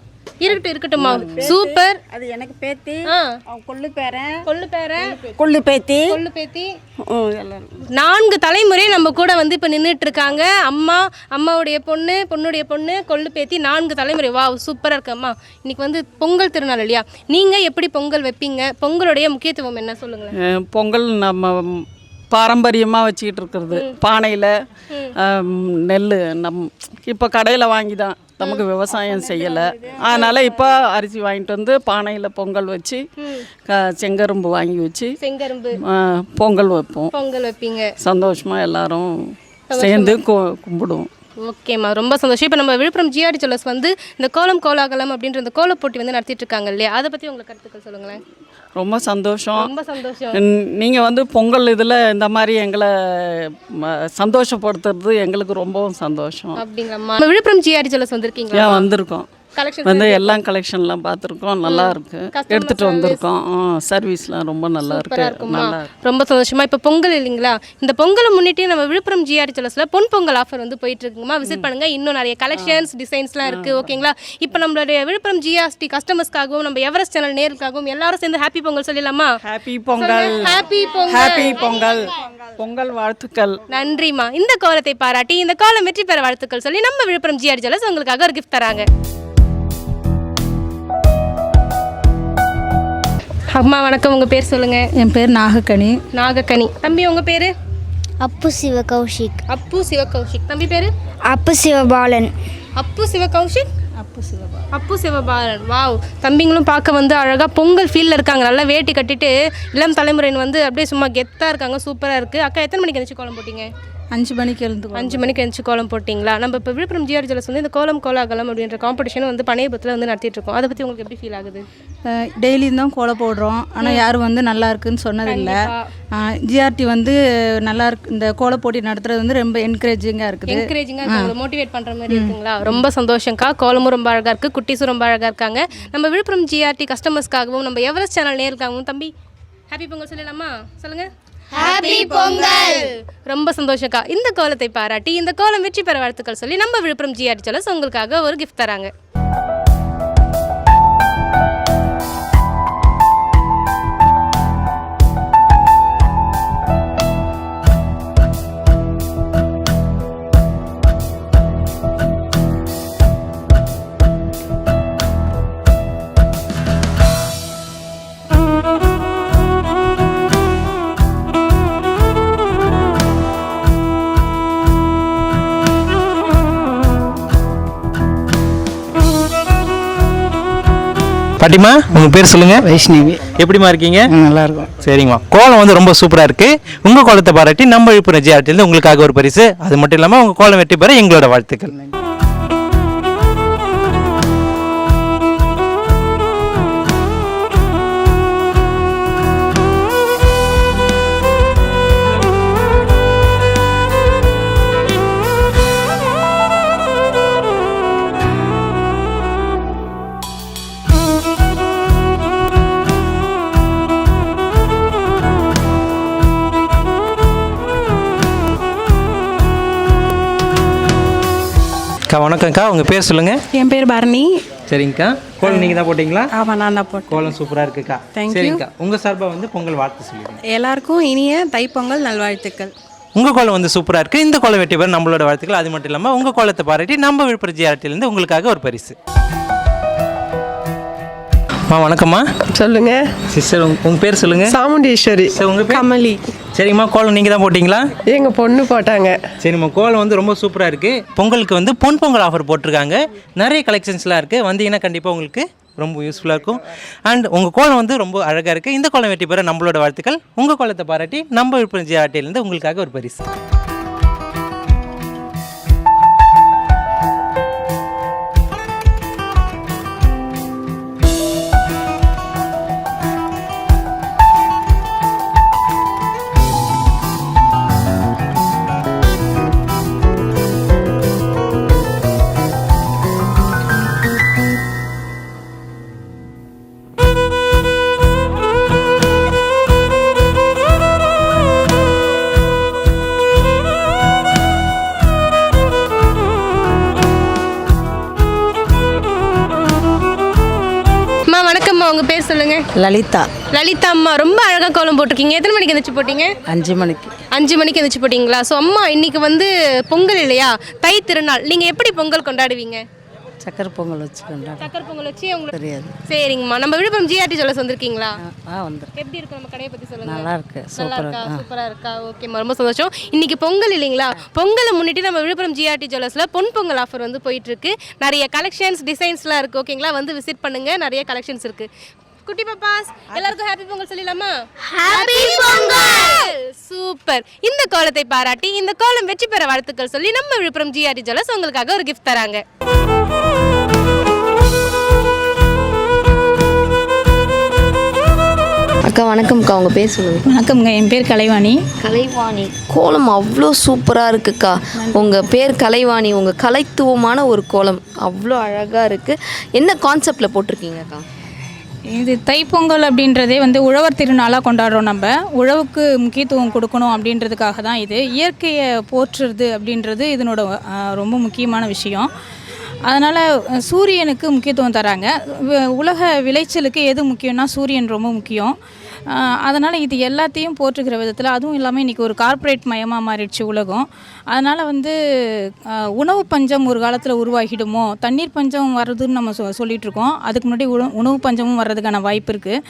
Speaker 3: இருக்கட்டும்மா. சூப்பர்.
Speaker 5: அது எனக்கு பேத்தி, கொள்ளு பேரன்,
Speaker 3: கொள்ளு பேத்தி 4 தலைமுறை நம்ம கூட வந்து இப்போ நின்றுட்டு இருக்காங்க. அம்மாவுடைய பொண்ணுடைய பொண்ணு, கொள்ளு பேத்தி, 4 தலைமுறை. வா, சூப்பராக இருக்கு. அம்மா, இன்னைக்கு வந்து பொங்கல் திருநாள் இல்லையா? நீங்கள் எப்படி பொங்கல் வைப்பீங்க? பொங்கலுடைய முக்கியத்துவம் என்ன சொல்லுங்களேன்.
Speaker 12: பொங்கல் நம்ம பாரம்பரியமாக வச்சுக்கிட்டு இருக்கிறது. பானையில் நெல் இப்போ கடையில் வாங்கி தான், நமக்கு விவசாயம் செய்யலை. அதனால் இப்போ அரிசி வாங்கிட்டு வந்து பானையில் பொங்கல் வச்சு செங்கரும்பு வாங்கி வச்சு பொங்கல் வைப்போம்.
Speaker 3: பொங்கல் வைப்பீங்க.
Speaker 12: சந்தோஷமாக எல்லாரும் சேர்ந்து கும்பிடுவோம்.
Speaker 3: ஓகேம்மா, ரொம்ப சந்தோஷம். இப்போ நம்ம விழுப்புரம் ஜிஆர்டி ஜுவல்லர்ஸ் வந்து இந்த கோலம் கோலாகலம் அப்படின்ற இந்த கோல போட்டி வந்து நடத்திட்டு இருக்காங்க இல்லையா? அதை பற்றி உங்களுக்கு கருத்துக்கள் சொல்லுங்களேன்.
Speaker 12: ரொம்ப சந்தோஷம்.
Speaker 3: ரொம்ப சந்தோஷம்.
Speaker 12: நீங்கள் வந்து பொங்கல் இதில் இந்த மாதிரி எங்களை சந்தோஷப்படுத்துறது எங்களுக்கு ரொம்பவும் சந்தோஷம்.
Speaker 3: அப்படிங்களாம்மா. விழுப்புரம் ஜிஆர்டி ஜுவல்லர்ஸ் வந்திருக்கீங்களா?
Speaker 12: வந்திருக்கோம். வந்து எல்லாம் கலெக்ஷன்லாம் பார்த்துருக்கோம். நல்லா இருக்கு. எடுத்துகிட்டு வந்திருக்கோம். சர்வீஸ்லாம் ரொம்ப நல்லா இருக்கு.
Speaker 3: ரொம்ப சந்தோஷமா. இப்போ பொங்கல் இல்லைங்களா? இந்த பொங்கலை முன்னிட்டு நம்ம விழுப்புரம் ஜிஆர்டி ஜுவல்லர்ஸ்ல பொன் பொங்கல் ஆஃபர் வந்து போயிட்டு இருக்குமா. விசிட் பண்ணுங்க. இன்னும் நிறைய கலெக்ஷன்ஸ், டிசைன்ஸ்லாம் இருக்கு. ஓகேங்களா? இப்போ நம்மளுடைய விழுப்புரம் ஜிஆர்டி கஸ்டமர்ஸ்க்காகவும் நம்ம எவரெஸ்ட் சேனல் நேருக்காகவும் எல்லாரும் சேர்ந்து ஹாப்பி பொங்கல் சொல்லிடலாமா?
Speaker 12: Happy Pongal.
Speaker 3: Happy Pongal.
Speaker 12: Happy Pongal. Pongal வாழ்த்துக்கள்.
Speaker 3: நன்றிமா. இந்த கோலத்தை பாராட்டி இந்த கோலம் வெற்றி பெற வாழ்த்துக்கள் சொல்லி நம்ம விழுப்புரம் ஜிஆர்டி ஜுவல்லர்ஸ் உங்களுக்காக ஒரு கிஃப்ட் தராங்க. அம்மா வணக்கம், உங்கள் பேர் சொல்லுங்கள்.
Speaker 10: என் பேர் நாகக்கனி.
Speaker 3: நாகக்கனி. தம்பி உங்கள் பேர்?
Speaker 10: அப்பு சிவகௌஷிக்.
Speaker 3: அப்பு சிவகௌஷிக். தம்பி பேர்?
Speaker 10: அப்பு சிவபாலன்.
Speaker 3: அப்பு சிவகௌஷிக். அப்பு சிவபாலன். வாவ், தம்பிங்களும் பார்க்க வந்து அழகாக பொங்கல் ஃபீல்டில் இருக்காங்க. நல்லா வேட்டி கட்டிட்டு இளம் தலைமுறையின் வந்து அப்படியே சும்மா கெத்தாக இருக்காங்க. சூப்பராக இருக்குது. அக்கா எத்தனை மணிக்கு எழுந்துச்சு கோலம் போட்டிங்க?
Speaker 11: 5 மணிக்கு எழுந்து
Speaker 3: 5 மணிக்கு எழுந்துச்சு கோலம் போட்டிங்களா? நம்ம இப்போ விழுப்புரம் ஜிஆர் ஜுவல்லர்ஸ் வந்து இந்த கோலம் கோலாகலம் அப்படின்ற காம்படிஷன் வந்து பனையபுரத்தில் வந்து நடத்திட்டு இருக்கோம். அதை பற்றி உங்களுக்கு எப்படி ஃபீல் ஆகுது?
Speaker 11: டெய்லியும் தான் கோலம் போடுறோம், ஆனால் யாரும் வந்து நல்லா இருக்குன்னு சொன்னதில்லை. ஜிஆர்டி வந்து நல்லா இருக்கு, இந்த கோல போட்டி நடத்துறது வந்து ரொம்ப என்கரேஜிங்காக இருக்குது.
Speaker 3: மோட்டிவேட் பண்ணுற மாதிரி இருக்குங்களா? ரொம்ப சந்தோஷம்க்கா. கோலமும் ரொம்ப அழகாக இருக்குது, குட்டீஸும் ரொம்ப அழகாக இருக்காங்க. நம்ம விழுப்புரம் ஜிஆர்டி கஸ்டமர்ஸ்க்காகவும் நம்ம எவரெஸ்ட் சேனல் நேருக்காகவும் தம்பி ஹாப்பி பொங்கல் சொல்லலாமா? சொல்லுங்கள். ஹாப்பி பொங்கல். ரொம்ப சந்தோஷம்க்கா. இந்த கோலத்தை பாராட்டி இந்த கோலம் வெற்றி பெற வாழ்த்துக்கள் சொல்லி நம்ம விழுப்புரம் ஜிஆர்டி ஜுவல்லர்ஸ் உங்களுக்காக ஒரு கிஃப்ட் தராங்க.
Speaker 2: பாட்டிமா, உங்கள் பேர் சொல்லுங்கள்.
Speaker 12: வைஷ்ணவி.
Speaker 2: எப்படிமா இருக்கீங்க?
Speaker 12: நல்லா இருக்கும்.
Speaker 2: சரிங்கம்மா, கோலம் வந்து ரொம்ப சூப்பராக இருக்குது. உங்கள் கோலத்தை பாராட்டி நம்ம விழுப்புரம் ஜிஆர்டிலேருந்து உங்களுக்காக ஒரு பரிசு. அது மட்டும் இல்லாமல் உங்கள் கோலம் வெற்றி பெற எங்களோட வாழ்த்துக்கள். வணக்கம்க்கா, உங்கள் பேர் சொல்லுங்கள்.
Speaker 14: என் பேர் பரணி.
Speaker 2: சரிங்கக்கா, கோலம் நீங்கள் தான் போட்டிங்களா?
Speaker 14: ஆமாம், நான் தான் போட்டேன்.
Speaker 2: கோலம் சூப்பராக இருக்குக்கா. சரிங்கக்கா, உங்கள் சார்பாக வந்து பொங்கல் வாழ்த்து சொல்லிடுங்க.
Speaker 14: எல்லாருக்கும் இனிய தைப்பொங்கல் நல்வாழ்த்துக்கள்.
Speaker 2: உங்கள் கோலம் வந்து சூப்பராக இருக்குது. இந்த கோலம் வெற்றி பெற நம்மளோட வாழ்த்துக்கள். அது மட்டும் இல்லாமல் உங்கள் கோலத்தை பாராட்டி நம்ம விழுப்புரம் ஜிஆர்டிலேருந்து உங்களுக்காக ஒரு பரிசு. வணக்கம்மா.
Speaker 14: சொல்லுங்க
Speaker 2: சிஸ்டர், உங்கள் பேர் சொல்லுங்கள்.
Speaker 14: சாமுண்டீஸ்வரி.
Speaker 2: உங்கள் பேர்?
Speaker 14: கமலி.
Speaker 2: சரிம்மா, கோலம் நீங்கள் தான் போட்டிங்களா?
Speaker 14: எங்கள் பொண்ணு போட்டாங்க.
Speaker 2: சரிம்மா, கோலம் வந்து ரொம்ப சூப்பராக இருக்குது. பொங்கலுக்கு வந்து பொன் பொங்கல் ஆஃபர் போட்டிருக்காங்க. நிறைய கலெக்ஷன்ஸ்லாம் இருக்குது. வந்தீங்கன்னா கண்டிப்பாக உங்களுக்கு ரொம்ப யூஸ்ஃபுல்லாக இருக்கும். அண்ட் உங்கள் கோலம் வந்து ரொம்ப அழகாக இருக்குது. இந்த கோலம் வெற்றி பெற நம்மளோட வாழ்த்துக்கள். உங்கள் கோலத்தை பாராட்டி நம்ம விழுப்புரம் ஜிஆர்டிலேருந்து உங்களுக்காக ஒரு பரிசு.
Speaker 3: வணக்கம்மா, உங்கள் பேர் சொல்லுங்கள்.
Speaker 5: லலிதா.
Speaker 3: லலிதா அம்மா, ரொம்ப அழகாக கோலம் போட்டிருக்கீங்க. எத்தனை மணிக்கு எழுந்திரிச்சு போட்டிங்க?
Speaker 5: 5 மணிக்கு.
Speaker 3: 5 மணிக்கு எழுந்திரிச்சு போட்டிங்களா? ஸோ அம்மா, இன்னைக்கு வந்து பொங்கல் இல்லையா, தை திருநாள். நீங்கள் எப்படி பொங்கல் கொண்டாடுவீங்க?
Speaker 5: சக்கரை பொங்கல் வச்சு கொண்டாடுறோம்.
Speaker 3: சக்கரை பொங்கல் வச்சு உங்களுக்கு
Speaker 5: தெரியாது.
Speaker 3: சரிங்கம்மா. நம்ம விழுப்புரம் ஜிஆர்டி ஜுவல்லர்ஸ் வந்திருக்கீங்களா?
Speaker 5: வந்துருக்கு.
Speaker 3: எப்படி இருக்கும் நம்ம கடையை பற்றி சொல்லுங்கள்.
Speaker 5: நல்லா இருக்கு.
Speaker 3: நல்லா இருக்கா? சூப்பராக இருக்கா? ஓகேம்மா, ரொம்ப சந்தோஷம். இன்னைக்கு பொங்கல் இல்லைங்களா? பொங்கலை முன்னிட்டு நம்ம விழுப்புரம் ஜிஆர்டி ஜுவல்லர்ஸில் பொன் பொங்கல் ஆஃபர் வந்து போயிட்டுருக்கு. நிறைய கலெக்ஷன்ஸ், டிசைன்ஸ்லாம் இருக்குது. ஓகேங்களா, வந்து விசிட் பண்ணுங்கள். நிறைய கலெக்ஷன்ஸ் இருக்குது. குட்டி பாப்பாஸ், எல்லாருக்கும் ஹாப்பி பொங்கல் சொல்லலாமா? ஹாப்பி பொங்கல். சூப்பர். இந்த கோலத்தை பாராட்டி இந்த கோலம் வெற்றி பெற வாழ்த்துக்கள் சொல்லி நம்ம விழுப்புரம் ஜிஆர்டி ஜுவல்லர்ஸ் உங்களுக்காக ஒரு கிஃப்ட் தராங்க.
Speaker 1: அக்கா வணக்கம்க்கா, உங்கள் பேர் சொல்லுங்கள்.
Speaker 11: வணக்கம்ங்க, என் பேர் கலைவாணி.
Speaker 1: கலைவாணி, கோலம் அவ்வளோ சூப்பராக இருக்குக்கா. உங்கள் பேர் கலைவாணி, உங்கள் கலைத்துவமான ஒரு கோலம் அவ்வளோ அழகாக இருக்குது. என்ன கான்செப்டில் போட்டிருக்கீங்கக்கா?
Speaker 11: இது தைப்பொங்கல் அப்படின்றதே வந்து உழவர் திருநாளாக கொண்டாடுறோம். நம்ம உழவுக்கு முக்கியத்துவம் கொடுக்கணும் அப்படின்றதுக்காக தான் இது. இயற்கையை போற்றுறது அப்படின்றது இதனோட ரொம்ப முக்கியமான விஷயம். அதனால் சூரியனுக்கு முக்கியத்துவம் தராங்க. உலக விளைச்சலுக்கு எது முக்கியம்னா சூரியன் ரொம்ப முக்கியம். அதனால் இது எல்லாத்தையும் போற்றுகிற விதத்தில், அதுவும் இல்லாமல் இன்றைக்கி ஒரு கார்ப்பரேட் மயமாக மாறிடுச்சு உலகம். அதனால் வந்து உணவு பஞ்சம் ஒரு காலத்தில் உருவாகிடுமோ, தண்ணீர் பஞ்சம் வர்றதுன்னு நம்ம சொல்லிகிட்ருக்கோம். அதுக்கு முன்னாடி உணவு பஞ்சமும் வர்றதுக்கான வாய்ப்பு இருக்குது.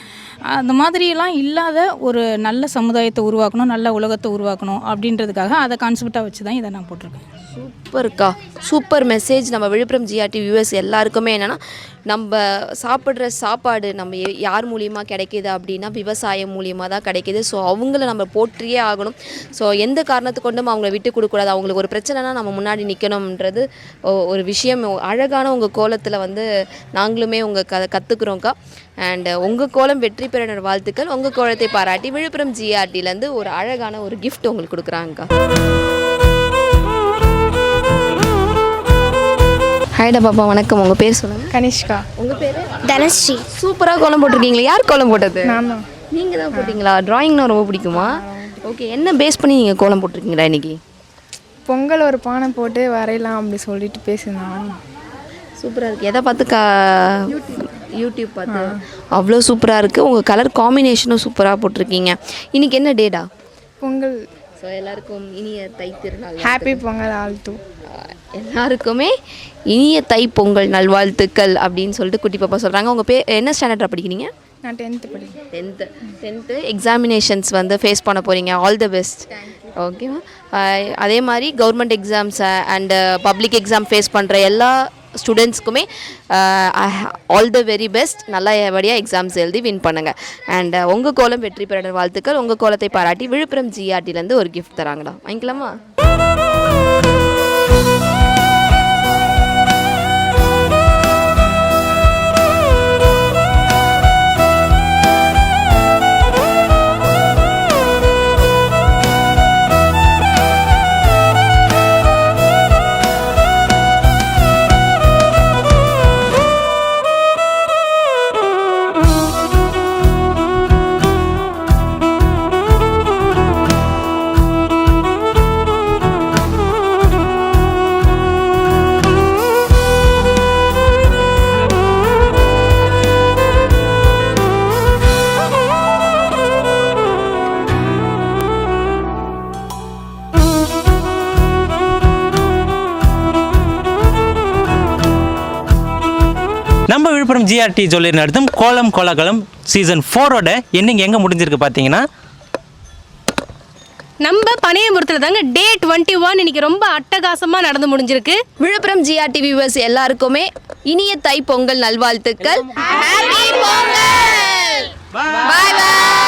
Speaker 11: அந்த மாதிரியெல்லாம் இல்லாத ஒரு நல்ல சமுதாயத்தை உருவாக்கணும், நல்ல உலகத்தை உருவாக்கணும் அப்படின்றதுக்காக அதை கான்செப்டாக வச்சு தான் இதை நான் போட்டிருக்கேன்.
Speaker 1: சூப்பர்க்கா, சூப்பர் மெசேஜ். நம்ம விழுப்புரம் ஜிஆர்டி வியூவர்ஸ் எல்லாருக்குமே என்னென்னா, நம்ம சாப்பிட்ற சாப்பாடு நம்ம யார் மூலியமாக கிடைக்கிது அப்படின்னா விவசாயம் மூலியமாக தான் கிடைக்கிது. ஸோ அவங்கள நம்ம போற்றியே ஆகணும். ஸோ எந்த காரணத்தை கொண்டும் அவங்கள விட்டு கொடுக்கக்கூடாது. அவங்களுக்கு ஒரு பிரச்சனைனா நம்ம முன்னாடி நிற்கணுன்றது ஒரு விஷயம். அழகான உங்கள் கோலத்தில் வந்து நாங்களுமே உங்கள் கற்றுக்குறோங்க்கா. அண்ட் உங்கள் கோலம் வெற்றி பெற வாழ்த்துக்கள். உங்கள் கோலத்தை பாராட்டி விழுப்புரம் ஜிஆர்டிலேருந்து ஒரு அழகான ஒரு கிஃப்ட் உங்களுக்கு கொடுக்குறாங்கக்கா. ஹாய்டா பாப்பா, வணக்கம். உங்கள் பேர் சொல்லுங்கள்.
Speaker 14: கனிஷ்கா.
Speaker 1: உங்கள் பேர்?
Speaker 10: தனஸ்ரீ.
Speaker 1: சூப்பராக கோலம் போட்டிருக்கீங்களா? யார் கோலம் போட்டது?
Speaker 14: நான் தான்.
Speaker 1: நீங்கள் தான் போட்டிங்களா? ட்ராயிங்னா ரொம்ப பிடிக்குமா? ஓகே, என்ன பேஸ் பண்ணி நீங்கள் கோலம் போட்டிருக்கீங்களா இன்றைக்கி?
Speaker 14: பொங்கல் ஒரு பானை போட்டு வரையலாம் அப்படி சொல்லிட்டு பேசினான்.
Speaker 1: சூப்பராக இருக்குது. எதை பார்த்து யூடியூப் பார்த்து? அவ்வளோ சூப்பராக இருக்குது. உங்கள் கலர் காம்பினேஷனும் சூப்பராக போட்டிருக்கீங்க. இன்றைக்கி என்ன டேடா?
Speaker 14: பொங்கல்.
Speaker 1: ஸோ எல்லாருக்கும் இனிய தை திருநாள்.
Speaker 14: Happy Pongal all to.
Speaker 1: எல்லாருக்குமே இனிய தை பொங்கல் நல்வாழ்த்துக்கள் அப்படின்னு சொல்லிட்டு குட்டி பாப்பா சொல்கிறாங்க. உங்கள் பேர் என்ன ஸ்டாண்டர்டாக படிக்கிறீங்க?
Speaker 14: நான் 10th படிக்கிறேன்.
Speaker 1: 10th எக்ஸாமினேஷன்ஸ் வந்து ஃபேஸ் பண்ண போகிறீங்க. All the best. ஓகேவா? அதே மாதிரி government exams and public exam face பண்ணுற எல்லா ஸ்டூடெண்ட்ஸ்க்குமே ஆல் த வெரி பெஸ்ட். நல்லபடியாக எக்ஸாம்ஸ் எழுதி வின் பண்ணுங்கள். அண்ட் உங்கள் கோலம் வெற்றி பெற வாழ்த்துக்கள். உங்கள் கோலத்தை பாராட்டி விழுப்புரம் ஜிஆர்டிலேருந்து ஒரு கிஃப்ட் தராங்கடா. வாங்கிக்கலாமா?
Speaker 2: நம்ம விழுப்புரம் ஜிஆர்டி ஜுவல்லரி நடத்தும் கோலம் கோலாகலம் சீசன் 4ஓட எண்டிங் எங்கே முடிஞ்சிருக்கு பார்த்தீங்கன்னா,
Speaker 3: நம்ம பனையபுரத்தில் தாங்க டே 21 இன்னைக்கு ரொம்ப அட்டகாசமாக நடந்து முடிஞ்சிருக்கு.
Speaker 1: விழுப்புரம் ஜிஆர்டி வியூவர்ஸ் எல்லாருக்குமே இனிய தை பொங்கல் நல்வாழ்த்துக்கள். ஹாப்பி பொங்கல். Bye by.